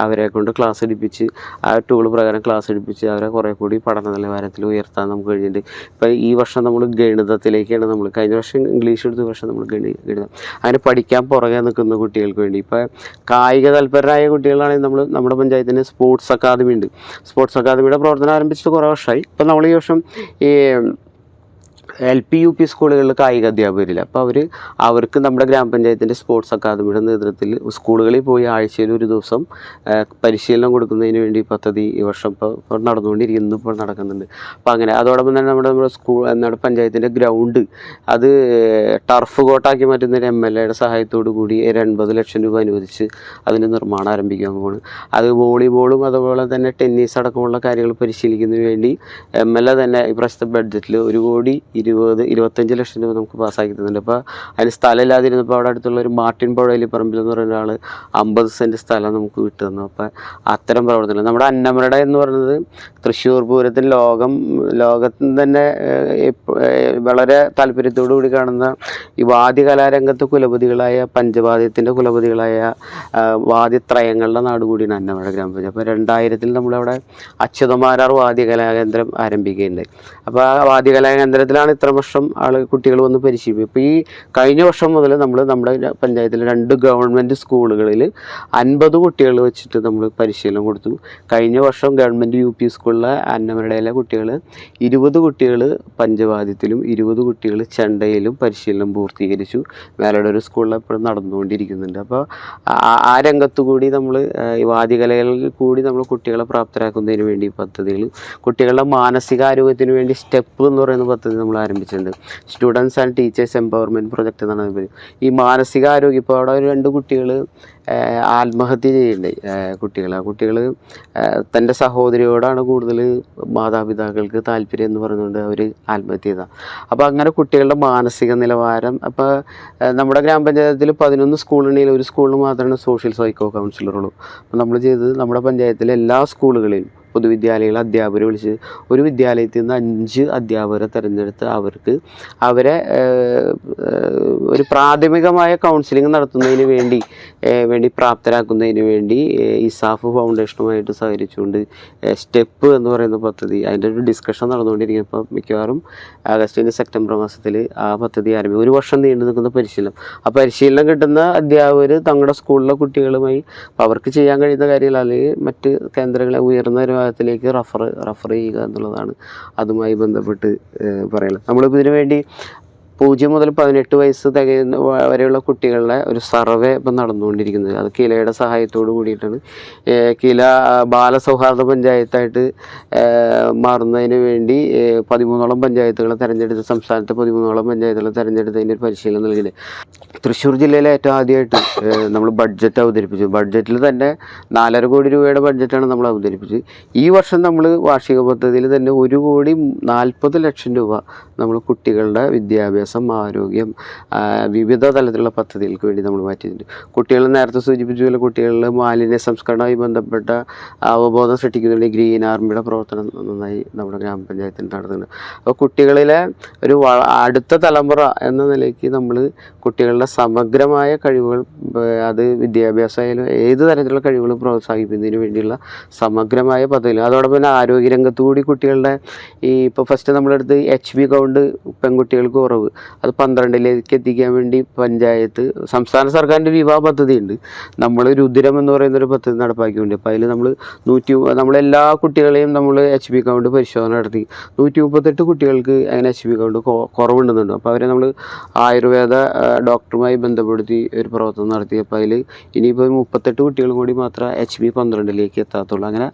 അവരെ കൊണ്ട് ക്ലാസ് എടുപ്പിച്ച് ആ ടൂൾ പ്രകാരം ക്ലാസ് എടുപ്പിച്ച് അവരെ കുറേ കൂടി പഠന നിലവാരത്തിൽ ഉയർത്താൻ നമുക്ക് കഴിഞ്ഞിട്ടുണ്ട്. ഇപ്പോൾ ഈ വർഷം നമ്മൾ ഗണിതത്തിലേക്കാണ്, നമ്മൾ കഴിഞ്ഞ വർഷം ഇംഗ്ലീഷ് എടുത്ത വർഷം നമ്മൾ ഗണിതം അങ്ങനെ പഠിക്കാൻ പുറകെ നിൽക്കുന്ന കുട്ടികൾക്ക് വേണ്ടി. ഇപ്പോൾ കായിക തൽപരരായ കുട്ടികളാണെങ്കിൽ നമ്മുടെ പഞ്ചായത്തിന് സ്പോർട്സ് അക്കാദമി ഉണ്ട്. സ്പോർട്സ് അക്കാദമിയുടെ പ്രവർത്തനം ആരംഭിച്ചിട്ട് കുറേ വർഷമായി. ഇപ്പോൾ നമ്മൾ ഈ വർഷം ഈ LP UP സ്കൂളുകളിൽ കായിക അധ്യാപകരില്ല. അപ്പോൾ അവർക്ക് നമ്മുടെ ഗ്രാമപഞ്ചായത്തിൻ്റെ സ്പോർട്സ് അക്കാദമിയുടെ നേതൃത്വത്തിൽ സ്കൂളുകളിൽ പോയി ആഴ്ചയിൽ ഒരു ദിവസം പരിശീലനം കൊടുക്കുന്നതിന് വേണ്ടി പദ്ധതി ഈ വർഷം ഇപ്പോൾ നടന്നുകൊണ്ടിരിക്കുന്നു, ഇപ്പോൾ നടക്കുന്നുണ്ട്. അപ്പോൾ അങ്ങനെ അതോടൊപ്പം തന്നെ നമ്മുടെ പഞ്ചായത്തിൻ്റെ ഗ്രൗണ്ട് അത് ടർഫ് കോട്ടാക്കി മാറ്റുന്നതിന് MLAയുടെ സഹായത്തോടു കൂടി 80 ലക്ഷം രൂപ അനുവദിച്ച് അതിൻ്റെ നിർമ്മാണം ആരംഭിക്കാൻ പോകുന്നു. അത് വോളിബോളും അതുപോലെ തന്നെ ടെന്നീസ് അടക്കമുള്ള കാര്യങ്ങൾ പരിശീലിക്കുന്നതിന് വേണ്ടി MLA തന്നെ ഈ പ്രസ്തുത ബഡ്ജറ്റിൽ 1,20-25 ലക്ഷം രൂപ നമുക്ക് പാസ്സാക്കി തന്നിട്ടുണ്ട്. അപ്പോൾ അതിന് സ്ഥലമില്ലാതിരുന്നപ്പോൾ അവിടെ അടുത്തുള്ള ഒരു മാർട്ടിൻ പുഴയിൽ പറമ്പിൽ എന്ന് പറയുന്ന ഒരാൾ 50 സെൻറ്റ് സ്ഥലം നമുക്ക് വിട്ടു തന്നു. അപ്പോൾ അത്തരം പ്രവർത്തനം നമ്മുടെ അന്നമരട എന്ന് പറയുന്നത് തൃശ്ശൂർ പൂരത്തിൽ ലോകത്തിന് തന്നെ വളരെ താല്പര്യത്തോടു കൂടി കാണുന്ന ഈ വാദ്യകലാരംഗത്ത് കുലപതികളായ പഞ്ചവാദ്യത്തിൻ്റെ കുലപതികളായ വാദ്യത്രയങ്ങളുടെ നാട് കൂടിയാണ് അന്നമരട ഗ്രാമപഞ്ചായത്ത്. അപ്പോൾ 2000 നമ്മളവിടെ അച്യുതമാരാർ വാദ്യകലാകേന്ദ്രം ആരംഭിക്കുകയുണ്ടായി. അപ്പോൾ ആ വാദ്യകലാകേന്ദ്രത്തിലാണ് ഇത്ര വർഷം കുട്ടികൾ വന്ന് പരിശീലിക്കും. ഇപ്പോൾ ഈ കഴിഞ്ഞ വർഷം മുതൽ നമ്മുടെ പഞ്ചായത്തിലെ 2 ഗവൺമെൻറ് സ്കൂളുകളിൽ 50 കുട്ടികൾ വെച്ചിട്ട് നമ്മൾ പരിശീലനം കൊടുത്തു. കഴിഞ്ഞ വർഷം ഗവൺമെൻറ് UP സ്കൂളിലെ അന്നമരടയിലെ കുട്ടികൾ 20 കുട്ടികൾ പഞ്ചവാദ്യത്തിലും 20 കുട്ടികൾ ചെണ്ടയിലും പരിശീലനം പൂർത്തീകരിച്ചു. വേലയുടെ ഒരു സ്കൂളിൽ എപ്പോഴും നടന്നുകൊണ്ടിരിക്കുന്നുണ്ട്. അപ്പോൾ ആ രംഗത്തു കൂടി നമ്മൾ ഈ വാദ്യകലകളിൽ കൂടി നമ്മൾ കുട്ടികളെ പ്രാപ്തരാക്കുന്നതിന് വേണ്ടി പദ്ധതികൾ, കുട്ടികളുടെ മാനസികാരോഗ്യത്തിന് വേണ്ടി സ്റ്റെപ്പ് എന്ന് പറയുന്ന പദ്ധതി നമ്മൾ ആരംഭിച്ചിട്ടുണ്ട്. Students and teachers empowerment project എന്നാണ് പേര്. ഈ മാനസികാരോഗ്യം, ഇപ്പോൾ അവിടെ 2 കുട്ടികൾ ആത്മഹത്യ ചെയ്യുന്നുണ്ട്. ആ കുട്ടികൾ തൻ്റെ സഹോദരിയോടാണ് കൂടുതൽ മാതാപിതാക്കൾക്ക് താല്പര്യം എന്ന് പറഞ്ഞുകൊണ്ട് അവർ ആത്മഹത്യ ചെയ്തതാണ്. അപ്പോൾ അങ്ങനെ കുട്ടികളുടെ മാനസിക നിലവാരം, അപ്പോൾ നമ്മുടെ ഗ്രാമപഞ്ചായത്തിൽ 11 സ്കൂളുണ്ടെങ്കിൽ ഒരു സ്കൂളിൽ മാത്രമാണ് സോഷ്യൽ സൈക്കോ കൗൺസിലറുള്ളൂ. അപ്പോൾ നമ്മൾ ചെയ്തത് നമ്മുടെ പഞ്ചായത്തിലെ എല്ലാ സ്കൂളുകളിലും പൊതുവിദ്യാലയങ്ങൾ അധ്യാപകരെ വിളിച്ച് ഒരു വിദ്യാലയത്തിൽ നിന്ന് 5 അധ്യാപകരെ തിരഞ്ഞെടുത്ത് അവരെ ഒരു പ്രാഥമികമായ കൗൺസിലിംഗ് നടത്തുന്നതിന് വേണ്ടി പ്രാപ്തരാക്കുന്നതിന് വേണ്ടി ഇസാഫ് ഫൗണ്ടേഷനുമായിട്ട് സഹകരിച്ചുകൊണ്ട് സ്റ്റെപ്പ് എന്ന് പറയുന്ന പദ്ധതി, അതിൻ്റെ ഒരു ഡിസ്കഷൻ നടന്നുകൊണ്ടിരിക്കും. ഇപ്പോൾ മിക്കവാറും ആഗസ്റ്റ് സെപ്റ്റംബർ മാസത്തിൽ ആ പദ്ധതി ആരംഭിക്കും. 1 വർഷം നീണ്ടു നിൽക്കുന്ന പരിശീലനം. ആ പരിശീലനം കിട്ടുന്ന അധ്യാപകർ തങ്ങളുടെ സ്കൂളിലെ കുട്ടികളുമായി അവർക്ക് ചെയ്യാൻ കഴിയുന്ന കാര്യങ്ങൾ അല്ലെങ്കിൽ മറ്റ് കേന്ദ്രങ്ങളെ ഉയർന്ന വിഭാഗത്തിലേക്ക് റഫർ ചെയ്യുക എന്നുള്ളതാണ് അതുമായി ബന്ധപ്പെട്ട് പറയുന്നത്. നമ്മളിപ്പോൾ ഇതിനു വേണ്ടി 0 മുതൽ 18 വയസ്സ് തികയുന്ന വരെയുള്ള കുട്ടികളുടെ ഒരു സർവേ ഇപ്പം നടന്നുകൊണ്ടിരിക്കുന്നത്. അത് കിലയുടെ സഹായത്തോട് കൂടിയിട്ടാണ്. കില ബാലസൗഹാർദ്ദ പഞ്ചായത്തായിട്ട് മാറുന്നതിന് വേണ്ടി 13ഓളം പഞ്ചായത്തുകളെ തിരഞ്ഞെടുത്ത്, സംസ്ഥാനത്തെ 13ഓളം പഞ്ചായത്തുകളെ തിരഞ്ഞെടുത്തതിൻ്റെ ഒരു പരിശീലനം നൽകിയത്. തൃശ്ശൂർ ജില്ലയിലെ ഏറ്റവും ആദ്യമായിട്ട് നമ്മൾ ബഡ്ജറ്റ് അവതരിപ്പിച്ചു. ബഡ്ജറ്റിൽ തന്നെ 4.5 കോടി രൂപയുടെ ബഡ്ജറ്റാണ് നമ്മൾ അവതരിപ്പിച്ചത്. ഈ വർഷം നമ്മൾ വാർഷിക പദ്ധതിയിൽ തന്നെ 1,40,00,000 രൂപ നമ്മൾ കുട്ടികളുടെ വിദ്യാഭ്യാസ വിദ്യാഭ്യാസം, ആരോഗ്യം, വിവിധ തലത്തിലുള്ള പദ്ധതികൾക്ക് വേണ്ടി നമ്മൾ മാറ്റിയിട്ടുണ്ട്. കുട്ടികൾ നേരത്തെ സൂചിപ്പിച്ച കുട്ടികളിൽ മാലിന്യ സംസ്കരണവുമായി ബന്ധപ്പെട്ട അവബോധം സൃഷ്ടിക്കുന്നതിന് ഗ്രീൻ ആർമിയുടെ പ്രവർത്തനം നന്നായി നമ്മുടെ ഗ്രാമപഞ്ചായത്തിൽ നടത്തുന്നുണ്ട്. അപ്പോൾ കുട്ടികളിലെ ഒരു അടുത്ത തലമുറ എന്ന നിലയ്ക്ക് നമ്മൾ കുട്ടികളുടെ സമഗ്രമായ കഴിവുകൾ, അത് വിദ്യാഭ്യാസമായാലും ഏത് തരത്തിലുള്ള കഴിവുകളും പ്രോത്സാഹിപ്പിക്കുന്നതിന് വേണ്ടിയുള്ള സമഗ്രമായ പദ്ധതികൾ. അതോടൊപ്പം തന്നെ ആരോഗ്യരംഗത്ത് കൂടി കുട്ടികളുടെ ഇപ്പോൾ ഫസ്റ്റ് നമ്മളെടുത്ത് HB കൗണ്ട് പെൺകുട്ടികൾക്ക് കുറവ്, അത് 12ലേക്ക് എത്തിക്കാൻ വേണ്ടി പഞ്ചായത്ത്, സംസ്ഥാന സർക്കാരിൻ്റെ വിവാഹ പദ്ധതിയുണ്ട്. നമ്മൾ രുദ്രം എന്ന് പറയുന്നൊരു പദ്ധതി നടപ്പാക്കിയിട്ടുണ്ട്. അപ്പോൾ അതിൽ നമ്മളെല്ലാ കുട്ടികളെയും നമ്മൾ HB കൗണ്ട് പരിശോധന നടത്തി 138 കുട്ടികൾക്ക് അങ്ങനെ HB കൗണ്ട് കുറവുണ്ടെന്നുണ്ട്. അപ്പോൾ അവരെ നമ്മൾ ആയുർവേദ ഡോക്ടറുമായി ബന്ധപ്പെടുത്തി ഒരു പ്രവർത്തനം നടത്തിയപ്പോൾ അതിൽ ഇനിയിപ്പോൾ 38 കുട്ടികളും കൂടി മാത്രമേ HB 12ലേക്ക് എത്താത്തുള്ളൂ. അങ്ങനെ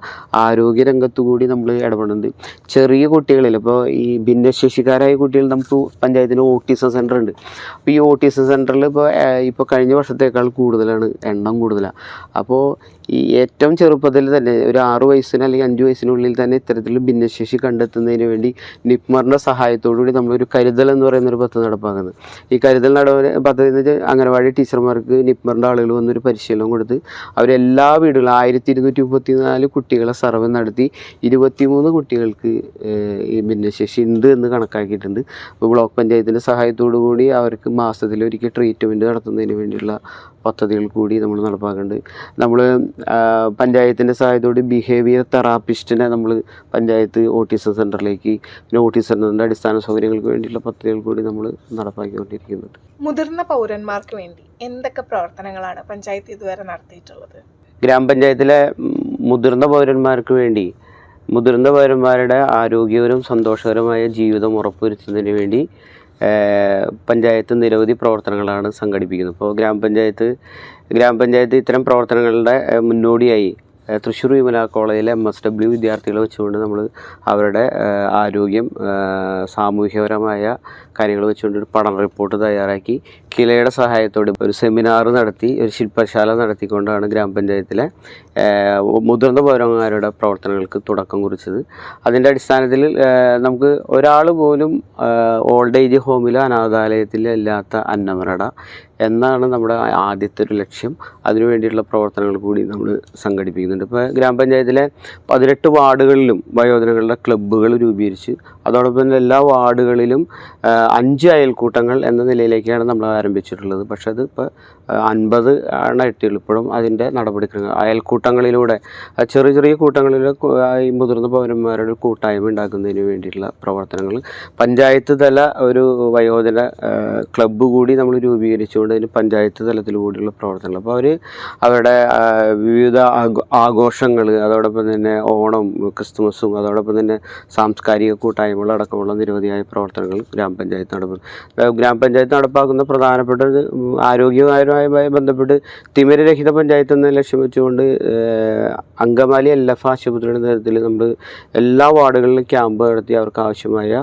ആരോഗ്യരംഗത്ത് കൂടി നമ്മൾ ഇടപെടുന്നുണ്ട്. ചെറിയ കുട്ടികളിൽ ഇപ്പോൾ ഈ ഭിന്നശേഷിക്കാരായ കുട്ടികൾ നമുക്ക് പഞ്ചായത്തിന് ഓട്ടിസം സെൻ്റർ ഉണ്ട്. അപ്പോൾ ഈ ഓട്ടിസം സെൻ്ററിൽ ഇപ്പോൾ കഴിഞ്ഞ വർഷത്തേക്കാൾ എണ്ണം കൂടുതലാണ്. അപ്പോൾ ഈ ഏറ്റവും ചെറുപ്പത്തിൽ തന്നെ ഒരു 6 വയസ്സിന് അല്ലെങ്കിൽ 5 വയസ്സിനുള്ളിൽ തന്നെ ഇത്തരത്തിൽ ഭിന്നശേഷി കണ്ടെത്തുന്നതിന് വേണ്ടി നിപ്മറിൻ്റെ സഹായത്തോടുകൂടി നമ്മളൊരു കരുതൽ എന്ന് പറയുന്നൊരു പദ്ധതി നടപ്പാക്കുന്നത്. ഈ കരുതൽ പദ്ധതി എന്ന് വെച്ചാൽ അംഗനവാടി ടീച്ചർമാർക്ക് നിപ്മറിൻ്റെ ആളുകൾ വന്നൊരു പരിശീലനം കൊടുത്ത് അവരെല്ലാ വീടുകളും 1234 കുട്ടികളെ സർവേ നടത്തി 23 കുട്ടികൾക്ക് ഈ ഭിന്നശേഷി ഉണ്ട് എന്ന് കണക്കാക്കിയിട്ടുണ്ട്. അപ്പോൾ ബ്ലോക്ക് പഞ്ചായത്തിൻ്റെ സഹായത്തോടു കൂടി അവർക്ക് മാസത്തിലൊരിക്കൽ ട്രീറ്റ്മെൻറ്റ് നടത്തുന്നതിന് വേണ്ടിയുള്ള പദ്ധതികൾ കൂടി നമ്മൾ നടപ്പാക്കുന്നുണ്ട്. നമ്മൾ പഞ്ചായത്തിൻ്റെ സഹായത്തോടെ ബിഹേവിയർ തെറാപ്പിസ്റ്റിനെ നമ്മൾ പഞ്ചായത്ത് ഓട്ടിസം സെൻ്ററിലേക്ക്, പിന്നെ ഓട്ടിസം സെൻ്ററിൻ്റെ അടിസ്ഥാന സൗകര്യങ്ങൾക്ക് വേണ്ടിയുള്ള പദ്ധതികൾ കൂടി നമ്മൾ നടപ്പാക്കിക്കൊണ്ടിരിക്കുന്നുണ്ട്. മുതിർന്ന പൗരന്മാർക്ക് വേണ്ടി എന്തൊക്കെ പ്രവർത്തനങ്ങളാണ് പഞ്ചായത്ത് ഇതുവരെ നടത്തിയിട്ടുള്ളത്? ഗ്രാമപഞ്ചായത്തിലെ മുതിർന്ന പൗരന്മാർക്ക് വേണ്ടി, മുതിർന്ന പൗരന്മാരുടെ ആരോഗ്യകരവും സന്തോഷകരമായ ജീവിതം ഉറപ്പുവരുത്തുന്നതിന് വേണ്ടി പഞ്ചായത്ത് നിരവധി പ്രവർത്തനങ്ങളാണ് സംഘടിപ്പിക്കുന്നത്. ഇപ്പോൾ ഗ്രാമപഞ്ചായത്ത് ഇത്തരം പ്രവർത്തനങ്ങളുടെ മുന്നോടിയായി തൃശ്ശൂർ വിമല കോളേജിലെ MSW വിദ്യാർത്ഥികളെ വെച്ചുകൊണ്ട് നമ്മൾ അവരുടെ ആരോഗ്യം, സാമൂഹ്യപരമായ കാര്യങ്ങൾ വെച്ചുകൊണ്ട് ഒരു പഠന റിപ്പോർട്ട് തയ്യാറാക്കി കിലയുടെ സഹായത്തോടെ ഒരു സെമിനാർ നടത്തി, ഒരു ശില്പശാല നടത്തിക്കൊണ്ടാണ് ഗ്രാമപഞ്ചായത്തിലെ മുതിർന്ന പൗരന്മാരുടെ പ്രവർത്തനങ്ങൾക്ക് തുടക്കം കുറിച്ചത്. അതിൻ്റെ അടിസ്ഥാനത്തിൽ നമുക്ക് ഒരാൾ പോലും ഓൾഡ് ഏജ് ഹോമിലോ അനാഥാലയത്തിലോ ഇല്ലാത്ത അന്നമനട എന്നാണ് നമ്മുടെ ആദ്യത്തെ ഒരു ലക്ഷ്യം. അതിനുവേണ്ടിയുള്ള പ്രവർത്തനങ്ങൾ കൂടി നമ്മൾ സംഘടിപ്പിക്കുന്നുണ്ട്. ഇപ്പോൾ ഗ്രാമപഞ്ചായത്തിലെ 18 വാർഡുകളിലും വയോജനങ്ങളുടെ ക്ലബ്ബുകൾ രൂപീകരിച്ച് അതോടൊപ്പം തന്നെ എല്ലാ വാർഡുകളിലും 5 അയൽക്കൂട്ടങ്ങൾ എന്ന നിലയിലേക്കാണ് നമ്മൾ ആരംഭിച്ചിട്ടുള്ളത്. പക്ഷേ അത് ഇപ്പോൾ 50 ആണ് എത്തിയുള്ളൂ. ഇപ്പോഴും അതിൻ്റെ നടപടിക്രമങ്ങൾ അയൽക്കൂട്ടങ്ങളിലൂടെ, ചെറിയ ചെറിയ കൂട്ടങ്ങളിലെ ഈ മുതിർന്ന പൗരന്മാരുടെ കൂട്ടായ്മ ഉണ്ടാക്കുന്നതിന് വേണ്ടിയിട്ടുള്ള പ്രവർത്തനങ്ങൾ, പഞ്ചായത്ത് തല ഒരു വയോജന ക്ലബ്ബ് കൂടി നമ്മൾ രൂപീകരിച്ചുകൊണ്ട് അതിന് പഞ്ചായത്ത് തലത്തിൽ കൂടിയുള്ള പ്രവർത്തനങ്ങൾ. അപ്പോൾ അവരുടെ വിവിധ ആഘോഷങ്ങൾ, അതോടൊപ്പം തന്നെ ഓണം, ക്രിസ്തുമസും, അതോടൊപ്പം തന്നെ സാംസ്കാരിക കൂട്ടായ്മകൾ അടക്കമുള്ള നിരവധിയായ പ്രവർത്തനങ്ങൾ ഗ്രാമപഞ്ചായത്ത് നടത്തുന്നു. ഗ്രാമപഞ്ചായത്ത് നടപ്പാക്കുന്ന പ്രധാനപ്പെട്ട ആരോഗ്യപരമായി ബന്ധപ്പെട്ട് തിമിരരഹിത പഞ്ചായത്ത് എന്ന ലക്ഷ്യം വെച്ചുകൊണ്ട് അങ്കമാലി LF ആശുപത്രിയുടെ നേതൃത്വത്തിൽ നമ്മൾ എല്ലാ വാർഡുകളിലും ക്യാമ്പ് നടത്തി അവർക്ക് ആവശ്യമായ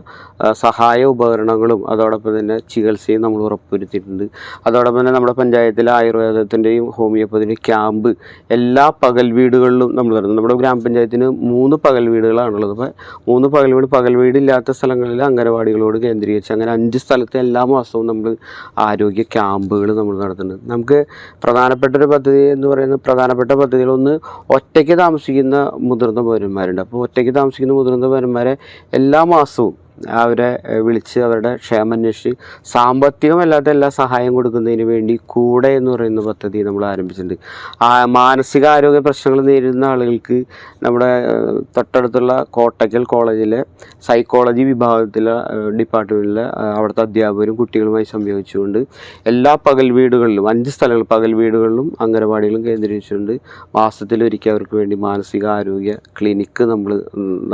സഹായ ഉപകരണങ്ങളും അതോടൊപ്പം തന്നെ ചികിത്സയും നമ്മൾ ഉറപ്പുവരുത്തിയിട്ടുണ്ട്. അതോടൊപ്പം തന്നെ നമ്മുടെ പഞ്ചായത്തിലെ ആയുർവേദത്തിൻ്റെയും ഹോമിയോപ്പതിൻ്റെയും ക്യാമ്പ് എല്ലാ പകൽ വീടുകളിലും നമ്മൾ നടത്തുന്നു. നമ്മുടെ ഗ്രാമപഞ്ചായത്തിന് 3 പകൽ വീടുകളാണുള്ളത്. അപ്പോൾ 3 പകൽ വീടില്ലാത്ത സ്ഥലങ്ങളിൽ അംഗനവാടികളോട് കേന്ദ്രീകരിച്ച് അങ്ങനെ 5 സ്ഥലത്ത് എല്ലാ മാസവും നമ്മൾ ആരോഗ്യ ക്യാമ്പുകൾ നമ്മൾ നടത്തുന്നുണ്ട്. നമുക്ക് പ്രധാനപ്പെട്ടൊരു പദ്ധതി എന്ന് പറയുന്നത്, പ്രധാനപ്പെട്ട പദ്ധതികളൊന്ന് ഒറ്റയ്ക്ക് താമസിക്കുന്ന മുതിർന്ന പൗരന്മാരുണ്ട്. അപ്പോൾ ഒറ്റയ്ക്ക് താമസിക്കുന്ന മുതിർന്ന പൗരന്മാരെ എല്ലാ മാസവും അവരെ വിളിച്ച് അവരുടെ ക്ഷേമം അന്വേഷിച്ച് സാമ്പത്തികമല്ലാത്ത എല്ലാ സഹായം കൊടുക്കുന്നതിന് വേണ്ടി കൂടെ എന്ന് പറയുന്ന പദ്ധതി നമ്മൾ ആരംഭിച്ചിട്ടുണ്ട്. മാനസികാരോഗ്യ പ്രശ്നങ്ങൾ നേരിടുന്ന ആളുകൾക്ക് നമ്മുടെ തൊട്ടടുത്തുള്ള കോട്ടയ്ക്കൽ കോളേജിലെ സൈക്കോളജി വിഭാഗത്തിലെ ഡിപ്പാർട്ട്മെൻറ്റിലെ അവിടുത്തെ അധ്യാപകരും കുട്ടികളുമായി സംയോജിച്ചുകൊണ്ട് എല്ലാ പകൽ വീടുകളിലും 5 സ്ഥലങ്ങൾ പകൽ വീടുകളിലും അംഗനവാടികളും കേന്ദ്രീകരിച്ചുകൊണ്ട് മാസത്തിലൊരിക്കൽ അവർക്ക് വേണ്ടി മാനസികാരോഗ്യ ക്ലിനിക്ക് നമ്മൾ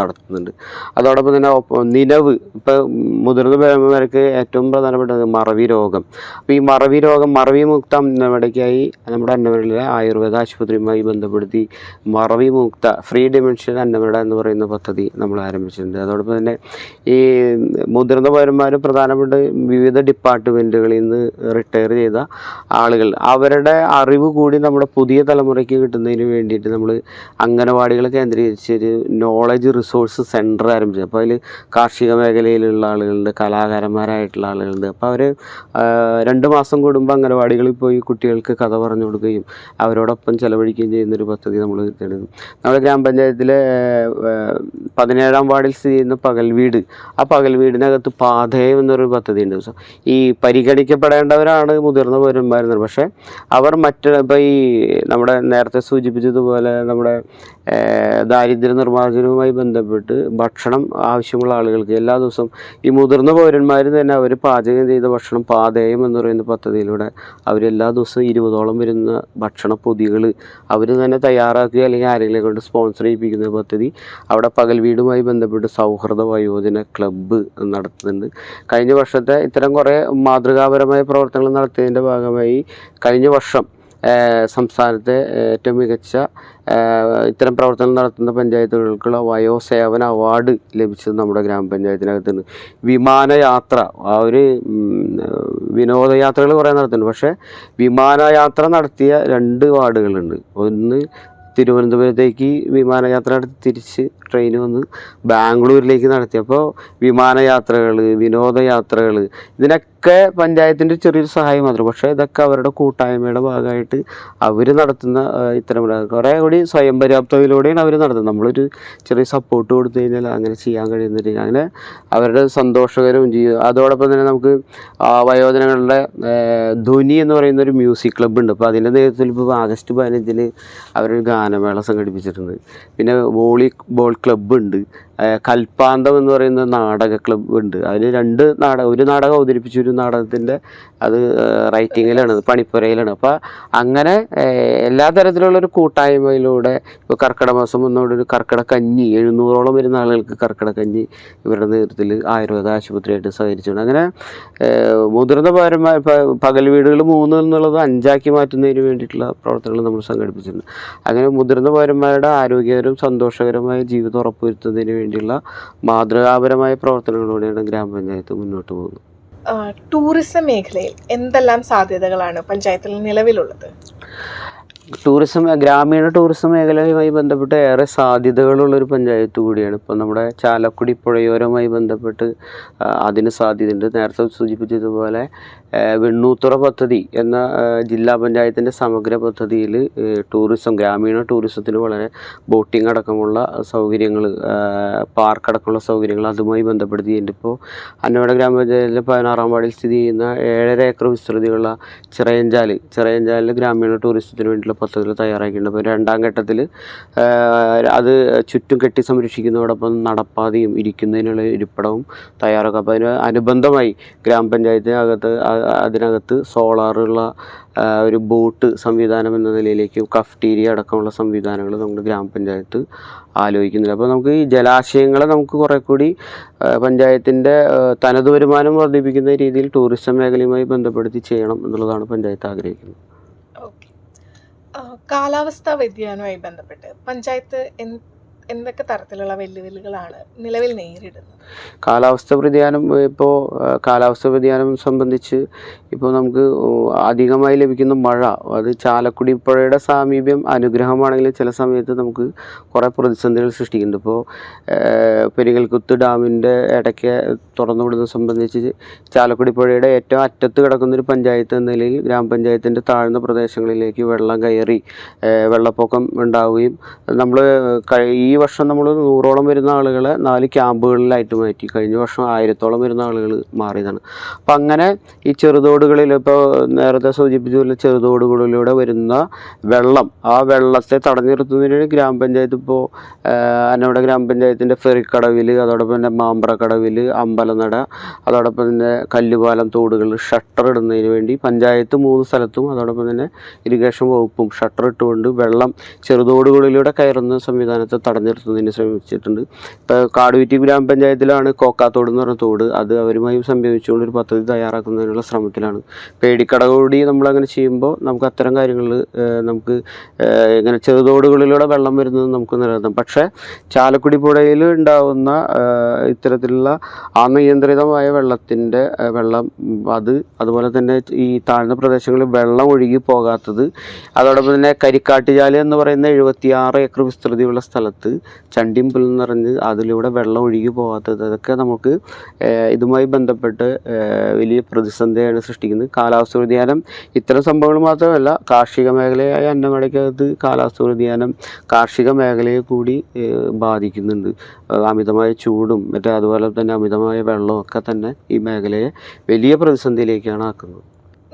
നടത്തുന്നുണ്ട്. അതോടൊപ്പം തന്നെ നിലവ്, ഇപ്പോൾ മുതിർന്ന പൗരന്മാർക്ക് ഏറ്റവും പ്രധാനപ്പെട്ടത് മറവി രോഗം. അപ്പോൾ ഈ മറവി മുക്ത അന്നമടയ്ക്കായി നമ്മുടെ അന്നമനയിലെ ആയുർവേദ ആശുപത്രിയുമായി ബന്ധപ്പെടുത്തി മറവി മുക്ത ഫ്രീ ഡിമെൻഷ്യൽ അന്നമനട എന്ന് പറയുന്ന പദ്ധതി നമ്മൾ ആരംഭിച്ചിട്ടുണ്ട്. അതോടൊപ്പം തന്നെ ഈ മുതിർന്ന പൗരന്മാർ പ്രധാനപ്പെട്ട വിവിധ ഡിപ്പാർട്ട്മെൻറ്റുകളിൽ നിന്ന് റിട്ടയർ ചെയ്ത ആളുകൾ, അവരുടെ അറിവ് കൂടി നമ്മുടെ പുതിയ തലമുറയ്ക്ക് കിട്ടുന്നതിന് വേണ്ടിയിട്ട് നമ്മൾ അംഗനവാടികളെ കേന്ദ്രീകരിച്ചൊരു നോളജ് റിസോഴ്സ് സെൻറ്റർ ആരംഭിച്ചു. അപ്പോൾ അതിൽ കാർഷിക മേഖലയിലുള്ള ആളുകളുണ്ട്, കലാകാരന്മാരായിട്ടുള്ള ആളുകളുണ്ട്. അപ്പോൾ അവർ 2 മാസം കൂടുമ്പോൾ അംഗനവാടികളിൽ പോയി കുട്ടികൾക്ക് കഥ പറഞ്ഞു കൊടുക്കുകയും അവരോടൊപ്പം ചെലവഴിക്കുകയും ചെയ്യുന്നൊരു പദ്ധതി നമ്മൾ എടുക്കും. നമ്മുടെ ഗ്രാമപഞ്ചായത്തിലെ 17-ാം വാർഡിൽ സ്ഥിതി ചെയ്യുന്ന പകൽ വീട്, ആ പകൽ വീടിനകത്ത് പാഥേയം എന്നൊരു പദ്ധതി ഉണ്ട്. ഈ പരിഗണിക്കപ്പെടേണ്ടവരാണ് മുതിർന്ന പൗരന്മാരെന്ന്. പക്ഷേ അവർ ഇപ്പോൾ ഈ നമ്മുടെ നേരത്തെ സൂചിപ്പിച്ചതുപോലെ നമ്മുടെ ദാരിദ്ര്യ നിർമ്മാർജ്ജനവുമായി ബന്ധപ്പെട്ട് ഭക്ഷണം ആവശ്യമുള്ള ആളുകൾക്ക് എല്ലാ ദിവസവും ഈ മുതിർന്ന പൗരന്മാർ തന്നെ അവർ പാചകം ചെയ്ത ഭക്ഷണം പാഥേയം എന്ന് പറയുന്ന പദ്ധതിയിലൂടെ അവരെല്ലാ ദിവസവും 20ഓളം വരുന്ന ഭക്ഷണ പൊതികൾ അവർ തന്നെ തയ്യാറാക്കുക അല്ലെങ്കിൽ ആരെങ്കിലും കൊണ്ട് സ്പോൺസർ ചെയ്യിപ്പിക്കുന്ന പദ്ധതി അവിടെ പകൽ വീടുമായി ബന്ധപ്പെട്ട് സൗഹൃദ വയോജന ക്ലബ്ബ് നടത്തുന്നുണ്ട്. കഴിഞ്ഞ വർഷത്തെ ഇത്തരം കുറേ മാതൃകാപരമായ പ്രവർത്തനങ്ങൾ നടത്തിയതിൻ്റെ ഭാഗമായി കഴിഞ്ഞ വർഷം സംസ്ഥാനത്തെ ഏറ്റവും മികച്ച ഇത്തരം പ്രവർത്തനങ്ങൾ നടത്തുന്ന പഞ്ചായത്തുകൾക്കുള്ള വയോസേവന അവാർഡ് ലഭിച്ചത് നമ്മുടെ ഗ്രാമപഞ്ചായത്തിനകത്തുണ്ട്. വിമാനയാത്ര, ആ ഒരു വിനോദയാത്രകൾ കുറേ നടത്തുന്നുണ്ട്. പക്ഷേ വിമാനയാത്ര നടത്തിയ 2 വാർഡുകളുണ്ട്. ഒന്ന് തിരുവനന്തപുരത്തേക്ക് വിമാനയാത്ര നടത്തി തിരിച്ച് ട്രെയിൻ വന്ന് ബാംഗ്ലൂരിലേക്ക് നടത്തി. അപ്പോൾ വിമാനയാത്രകൾ, വിനോദയാത്രകൾ, ഇതിനൊക്കെ പഞ്ചായത്തിൻ്റെ ചെറിയൊരു സഹായം മാത്രം. പക്ഷേ ഇതൊക്കെ അവരുടെ കൂട്ടായ്മയുടെ ഭാഗമായിട്ട് അവർ നടത്തുന്ന ഇത്തരം കുറേ കൂടി സ്വയം പര്യാപ്തതയിലൂടെയാണ് അവർ നടത്തുന്നത്. നമ്മളൊരു ചെറിയ സപ്പോർട്ട് കൊടുത്തു കഴിഞ്ഞാൽ അങ്ങനെ ചെയ്യാൻ കഴിയുന്ന രീതി, അങ്ങനെ അവരുടെ സന്തോഷകരവും അതോടൊപ്പം തന്നെ നമുക്ക് വയോജനങ്ങളുടെ ധ്വനി എന്ന് പറയുന്ന ഒരു മ്യൂസിക് ക്ലബ്ബ് ഉണ്ട്. അപ്പോൾ അതിൻ്റെ നേതൃത്വത്തിൽ ഇപ്പോൾ ആഗസ്റ്റ് 15-ന് അവരൊരു ഗാനമേള സംഘടിപ്പിച്ചിട്ടുണ്ട്. പിന്നെ വോളിബോൾ ക്ലബ്ബ് ഉണ്ട്, കൽപ്പാന്തം എന്ന് പറയുന്ന നാടക ക്ലബ്ബ് ഉണ്ട്. അതിൽ 2 നാടകം, ഒരു നാടകം അവതരിപ്പിച്ച ഒരു നാടകത്തിൻ്റെ അത് റൈറ്റിങ്ങിലാണ്, പണിപ്പുരയിലാണ്. അപ്പോൾ അങ്ങനെ എല്ലാ തരത്തിലുള്ളൊരു കൂട്ടായ്മയിലൂടെ ഇപ്പോൾ കർക്കിടക മാസം വന്നോടൊരു കർക്കിടക കഞ്ഞി 700ഓളം വരുന്ന ആളുകൾക്ക് കർക്കിടക കഞ്ഞി ഇവരുടെ നേതൃത്വത്തിൽ ആയുർവേദ ആശുപത്രിയായിട്ട് സഹകരിച്ചുകൊണ്ട് അങ്ങനെ മുതിർന്ന പൗരന്മാർ പകൽ വീടുകൾ 3 എന്നുള്ളത് 5ആക്കി മാറ്റുന്നതിന് വേണ്ടിയിട്ടുള്ള പ്രവർത്തനങ്ങൾ നമ്മൾ സംഘടിപ്പിച്ചിട്ടുണ്ട്. അങ്ങനെ മുതിർന്ന പൗരന്മാരുടെ ആരോഗ്യകരവും സന്തോഷകരമായ ജീവിതം ഉറപ്പുവരുത്തുന്നതിന് വേണ്ടിയുള്ള മാതൃകാപരമായ പ്രവർത്തനങ്ങളോടെയാണ് ഗ്രാമപഞ്ചായത്ത് മുന്നോട്ട് പോകുന്നത്. ടൂറിസം മേഖലയിൽ എന്തെല്ലാം സാധ്യതകളാണ് പഞ്ചായത്തിൽ നിലവിലുള്ളത്? ഗ്രാമീണ ടൂറിസം മേഖലയുമായി ബന്ധപ്പെട്ട് ഏറെ സാധ്യതകളുള്ളൊരു പഞ്ചായത്ത് കൂടിയാണ്. ഇപ്പം നമ്മുടെ ചാലക്കുടി പുഴയോരവുമായി ബന്ധപ്പെട്ട് അതിന് സാധ്യതയുണ്ട്. നേരത്തെ സൂചിപ്പിച്ചതുപോലെ വെണ്ണൂത്തുറ പദ്ധതി എന്ന ജില്ലാ പഞ്ചായത്തിൻ്റെ സമഗ്ര പദ്ധതിയിൽ ടൂറിസം, ഗ്രാമീണ ടൂറിസത്തിന് വളരെ ബോട്ടിംഗ് അടക്കമുള്ള സൗകര്യങ്ങൾ, പാർക്ക് അടക്കമുള്ള സൗകര്യങ്ങൾ അതുമായി ബന്ധപ്പെടുത്തിയിട്ടുണ്ട്. ഇപ്പോൾ അന്നവട ഗ്രാമപഞ്ചായത്തിലെ 16-ാം വാർഡിൽ സ്ഥിതി ചെയ്യുന്ന 7.5 ഏക്കർ വിസ്തൃതിയുള്ള ചിറയഞ്ചാലിൽ ഗ്രാമീണ ടൂറിസത്തിന് വേണ്ടിയുള്ള പദ്ധതികൾ തയ്യാറാക്കിയിട്ടുണ്ട്. അപ്പോൾ 2ാം ഘട്ടത്തിൽ അത് ചുറ്റും കെട്ടി സംരക്ഷിക്കുന്നതോടൊപ്പം നടപ്പാതയും ഇരിക്കുന്നതിനുള്ള ഇരിപ്പിടവും തയ്യാറാക്കും. അപ്പോൾ അതിന് അനുബന്ധമായി അതിനകത്ത് സോളാറുള്ള ഒരു ബോട്ട് സംവിധാനം എന്ന നിലയിലേക്ക് കഫ്റ്റീരിയ അടക്കമുള്ള സംവിധാനങ്ങൾ നമ്മുടെ ഗ്രാമപഞ്ചായത്ത് ആലോചിക്കുന്നില്ല. അപ്പോൾ നമുക്ക് ഈ ജലാശയങ്ങളെ നമുക്ക് കുറേ കൂടി പഞ്ചായത്തിൻ്റെ തനത് വരുമാനം വർദ്ധിപ്പിക്കുന്ന രീതിയിൽ ടൂറിസം മേഖലയുമായി ബന്ധപ്പെടുത്തി ചെയ്യണം എന്നുള്ളതാണ് പഞ്ചായത്ത് ആഗ്രഹിക്കുന്നത്. കാലാവസ്ഥാ വ്യതിയാനവുമായി ബന്ധപ്പെട്ട് പഞ്ചായത്ത് എന്തൊക്കെ തരത്തിലുള്ള വെല്ലുവിളികളാണ് നിലവിൽ നേരിടുന്നത്? കാലാവസ്ഥ വ്യതിയാനം സംബന്ധിച്ച് ഇപ്പോൾ നമുക്ക് അധികമായി ലഭിക്കുന്ന മഴ, അത് ചാലക്കുടി പുഴയുടെ സാമീപ്യം അനുഗ്രഹമാണെങ്കിൽ ചില സമയത്ത് നമുക്ക് കുറേ പ്രതിസന്ധികൾ സൃഷ്ടിക്കുന്നുണ്ട്. ഇപ്പോൾ പെരിങ്ങൽകുത്ത് ഡാമിൻ്റെ ഇടയ്ക്ക് തുറന്നുവിടുന്നത് സംബന്ധിച്ച് ചാലക്കുടി പുഴയുടെ ഏറ്റവും അറ്റത്ത് കിടക്കുന്നൊരു പഞ്ചായത്ത് എന്ന നിലയിൽ ഗ്രാമപഞ്ചായത്തിൻ്റെ താഴ്ന്ന പ്രദേശങ്ങളിലേക്ക് വെള്ളം കയറി വെള്ളപ്പൊക്കം ഉണ്ടാവുകയും ഈ വർഷം നമ്മൾ 100ഓളം വരുന്ന ആളുകളെ 4 ക്യാമ്പുകളിലായിട്ട് മാറ്റി. കഴിഞ്ഞ വർഷം 1000ഓളം വരുന്ന ആളുകൾ മാറിയതാണ്. അപ്പം അങ്ങനെ ഈ ചെറുതോടുകളിൽ ഇപ്പോൾ നേരത്തെ സൂചിപ്പിച്ചതുപോലെ ചെറുതോടുകളിലൂടെ വരുന്ന വെള്ളം, ആ വെള്ളത്തെ തടഞ്ഞു നിർത്തുന്നതിന് ഗ്രാമപഞ്ചായത്ത് ഇപ്പോൾ അന്നവട ഗ്രാമപഞ്ചായത്തിൻ്റെ ഫെറിക്കടവിൽ, അതോടൊപ്പം തന്നെ മാമ്പ്രക്കടവിൽ, അമ്പലനട, അതോടൊപ്പം തന്നെ കല്ലുപാലം തോടുകളിൽ ഷട്ടർ ഇടുന്നതിന് വേണ്ടി പഞ്ചായത്ത് 3 സ്ഥലത്തും അതോടൊപ്പം തന്നെ ഇറിഗേഷൻ വകുപ്പും ഷട്ടർ ഇട്ടുകൊണ്ട് വെള്ളം ചെറുതോടുകളിലൂടെ കയറുന്ന സംവിധാനത്തെ തടഞ്ഞു നിർത്തുന്നതിന് ശ്രമിച്ചിട്ടുണ്ട്. ഇപ്പോൾ കാടുവീറ്റി ഗ്രാമപഞ്ചായത്തിലാണ് കോക്കാത്തോട് എന്ന് പറഞ്ഞ തോട്, അത് അവരുമായി സംയോജിച്ചുകൊണ്ട് ഒരു പദ്ധതി തയ്യാറാക്കുന്നതിനുള്ള ശ്രമത്തിലാണ്. പേടിക്കടകൂടി നമ്മളങ്ങനെ ചെയ്യുമ്പോൾ നമുക്ക് അത്തരം കാര്യങ്ങളിൽ നമുക്ക് ഇങ്ങനെ ചെറുതോടുകളിലൂടെ വെള്ളം വരുന്നത് നമുക്ക് നിലനിർത്താം. പക്ഷേ ചാലക്കുടി പുഴയിൽ ഉണ്ടാകുന്ന ഇത്തരത്തിലുള്ള അനിയന്ത്രിതമായ വെള്ളം അതുപോലെ തന്നെ ഈ താഴ്ന്ന പ്രദേശങ്ങളിൽ വെള്ളം ഒഴുകി പോകാത്തത്, അതോടൊപ്പം തന്നെ കരിക്കാട്ടുചാല് എന്ന് പറയുന്ന 76 ഏക്കർ വിസ്തൃതിയുള്ള സ്ഥലത്ത് ചണ്ടിമ്പൽ എന്ന് പറഞ്ഞ് അതിലൂടെ വെള്ളം ഒഴുകി പോകാത്തത്, അതൊക്കെ നമുക്ക് ഇതുമായി ബന്ധപ്പെട്ട് വലിയ പ്രതിസന്ധിയാണ് സൃഷ്ടിക്കുന്നത്. കാലാവസ്ഥ വ്യതിയാനം ഇത്തരം സംഭവങ്ങൾ മാത്രമല്ല, കാർഷിക മേഖലയായ അന്നമടയ്ക്കകത്ത് കാലാവസ്ഥ വ്യതിയാനം കാർഷിക മേഖലയെ കൂടി ബാധിക്കുന്നുണ്ട്. അമിതമായ ചൂടും അതുപോലെ തന്നെ അമിതമായ വെള്ളവും ഒക്കെ തന്നെ ഈ മേഖലയെ വലിയ പ്രതിസന്ധിയിലേക്കാണ് ആക്കുന്നത്.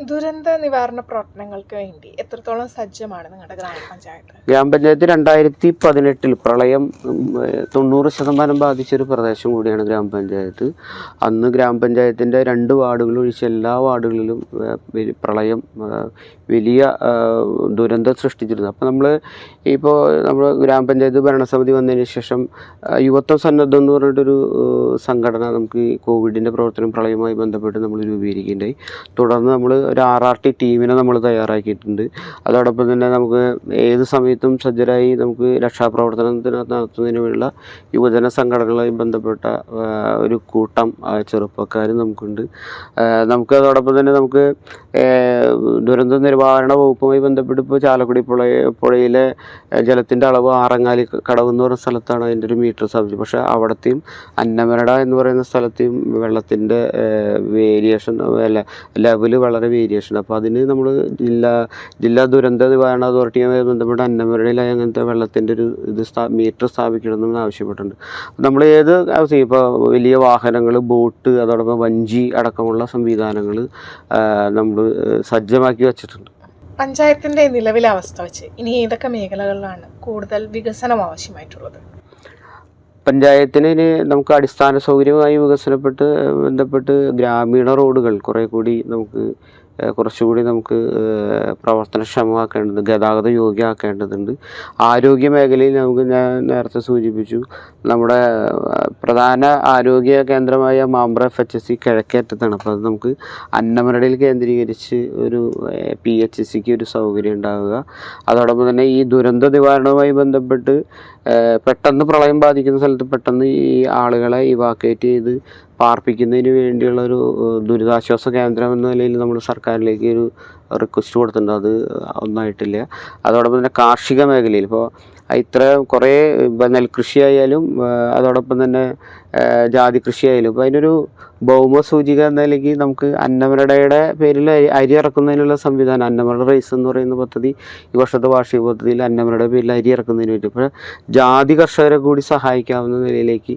ദുരന്ത നിവാരണ പ്രവർത്തനങ്ങൾക്ക് വേണ്ടി എത്രത്തോളം സജ്ജമാണ് നിങ്ങളുടെ ഗ്രാമപഞ്ചായത്ത്? ഗ്രാമപഞ്ചായത്ത് 2018 പ്രളയം 90% ബാധിച്ചൊരു പ്രദേശം കൂടിയാണ് ഗ്രാമപഞ്ചായത്ത്. അന്ന് ഗ്രാമപഞ്ചായത്തിൻ്റെ 2 വാർഡുകൾ ഒഴിച്ച് എല്ലാ വാർഡുകളിലും പ്രളയം വലിയ ദുരന്തം സൃഷ്ടിച്ചിരുന്നു. അപ്പോൾ നമ്മൾ ഗ്രാമപഞ്ചായത്ത് ഭരണസമിതി വന്നതിന് ശേഷം യുവത്വ സന്നദ്ധം എന്ന് പറഞ്ഞിട്ടൊരു സംഘടന നമുക്ക് ഈ കോവിഡിൻ്റെ പ്രവർത്തനം പ്രളയവുമായി ബന്ധപ്പെട്ട് നമ്മൾ രൂപീകരിക്കുകയുണ്ടായി. തുടർന്ന് നമ്മൾ ഒരു RRT ടീമിനെ നമ്മൾ തയ്യാറാക്കിയിട്ടുണ്ട്. അതോടൊപ്പം തന്നെ നമുക്ക് ഏത് സമയത്തും സജ്ജരായി നമുക്ക് രക്ഷാപ്രവർത്തനത്തിന് നടത്തുന്നതിന് വേണ്ടിയുള്ള യുവജന സംഘടനകളുമായി ബന്ധപ്പെട്ട ഒരു കൂട്ടം ചെറുപ്പക്കാർ നമുക്കുണ്ട്. അതോടൊപ്പം തന്നെ നമുക്ക് ദുരന്ത നിവാരണ വകുപ്പുമായി ബന്ധപ്പെട്ട് ഇപ്പോൾ ചാലക്കുടി പുഴയിലെ ജലത്തിൻ്റെ അളവ് ആറങ്ങാലി കടവ് എന്ന് പറയുന്ന സ്ഥലത്താണ് അതിൻ്റെ ഒരു മീറ്റർ സ്ഥാപിച്ചത്. പക്ഷേ അവിടത്തെയും അന്നമരട എന്ന് പറയുന്ന സ്ഥലത്തെയും വെള്ളത്തിൻ്റെ വേരിയേഷൻ ലെവല് വളരെ വേരിയേഷൻ. അപ്പോൾ അതിന് നമ്മൾ ജില്ലാ ദുരന്ത നിവാരണ അതോറിറ്റിയുമായി ബന്ധപ്പെട്ട് അന്നമരടയിൽ അങ്ങനത്തെ വെള്ളത്തിൻ്റെ ഒരു മീറ്റർ സ്ഥാപിക്കണമെന്ന് ആവശ്യപ്പെട്ടിട്ടുണ്ട്. നമ്മൾ ഏത് അവസ്ഥയും ഇപ്പോൾ വലിയ വാഹനങ്ങൾ, ബോട്ട്, അതോടൊപ്പം വഞ്ചി അടക്കമുള്ള സംവിധാനങ്ങൾ നമ്മൾ സജ്ജമാക്കി വച്ചിട്ടുണ്ട്. പഞ്ചായത്തിന്റെ നിലവിലെ അവസ്ഥ വെച്ച് ഇനി ഏതൊക്കെ മേഖലകളിലാണ് കൂടുതൽ വികസനം ആവശ്യമായിട്ടുള്ളത്? പഞ്ചായത്തിന് ഇനി നമുക്ക് അടിസ്ഥാന സൗകര്യമായി ബന്ധപ്പെട്ട് ഗ്രാമീണ റോഡുകൾ കുറച്ചുകൂടി നമുക്ക് പ്രവർത്തനക്ഷമമാക്കേണ്ടതുണ്ട്, ഗതാഗത യോഗ്യമാക്കേണ്ടതുണ്ട്. ആരോഗ്യ മേഖലയിൽ ഞാൻ നേരത്തെ സൂചിപ്പിച്ചു, നമ്മുടെ പ്രധാന ആരോഗ്യ കേന്ദ്രമായ മാമ്പ്ര FHC കിഴക്കേറ്റത്താണ്. അപ്പോൾ അത് നമുക്ക് അന്നമരടയിൽ കേന്ദ്രീകരിച്ച് ഒരു PHCക്ക് ഒരു സൗകര്യം ഉണ്ടാവുക. അതോടൊപ്പം തന്നെ ഈ ദുരന്ത നിവാരണവുമായി ബന്ധപ്പെട്ട് പെട്ടെന്ന് പ്രളയം ബാധിക്കുന്ന സ്ഥലത്ത് പെട്ടെന്ന് ഈ ആളുകളെ ഇവാക്വേറ്റ് ചെയ്ത് പാർപ്പിക്കുന്നതിന് വേണ്ടിയുള്ളൊരു ദുരിതാശ്വാസ കേന്ദ്രം എന്ന നിലയിൽ നമ്മൾ സർക്കാരിലേക്ക് ഒരു റിക്വസ്റ്റ് കൊടുത്തിട്ടുണ്ട്. അത് ഒന്നായിട്ടില്ല. അതോടൊപ്പം തന്നെ കാർഷിക മേഖലയിൽ ഇപ്പോൾ കുറേ നെൽകൃഷിയായാലും അതോടൊപ്പം തന്നെ ജാതി കൃഷിയായാലും ഇപ്പോൾ അതിനൊരു ഭൗമസൂചിക എന്ന നിലയ്ക്ക് നമുക്ക് അന്നമരടയുടെ പേരിൽ അരി ഇറക്കുന്നതിനുള്ള സംവിധാനം, അന്നമരട റൈസ് എന്ന് പറയുന്ന പദ്ധതി ഈ വർഷത്തെ വാർഷിക പദ്ധതിയിൽ അന്നമരടയുടെ പേരിൽ അരി ഇറക്കുന്നതിന് വേണ്ടി ഇപ്പോൾ ജാതി കർഷകരെ കൂടി സഹായിക്കാവുന്ന നിലയിലേക്ക്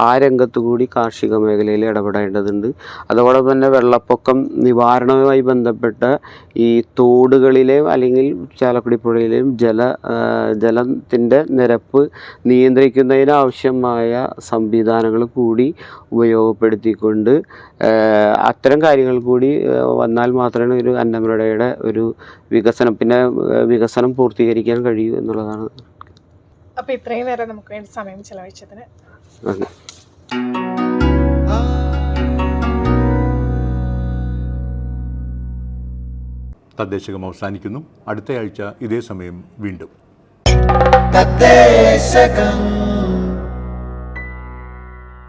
ആ രംഗത്ത് കൂടി കാർഷിക മേഖലയിൽ ഇടപെടേണ്ടതുണ്ട്. അതോടൊപ്പം തന്നെ വെള്ളപ്പൊക്കം നിവാരണവുമായി ബന്ധപ്പെട്ട ഈ തോടുകളിലെയും അല്ലെങ്കിൽ ചാലക്കുടി പുഴയിലെയും ജലത്തിൻ്റെ നിരപ്പ് നിയന്ത്രിക്കുന്നതിനാവശ്യമായ സംവിധാനങ്ങൾ കൂടി ഉപയോഗപ്പെടുത്തിക്കൊണ്ട് അത്തരം കാര്യങ്ങൾ കൂടി വന്നാൽ മാത്രമേ ഒരു അന്നമരടയുടെ ഒരു വികസനം പൂർത്തീകരിക്കാൻ കഴിയൂ എന്നുള്ളതാണ്. അപ്പോൾ ഇത്രയും നേരം നമുക്ക് വേണ്ടി സമയം ചെലവഴിച്ചതിന് നന്ദി. തദ്ദേശകം അവസാനിക്കുന്നു. അടുത്തയാഴ്ച ഇതേ സമയം വീണ്ടും. തദ്ദേശകം.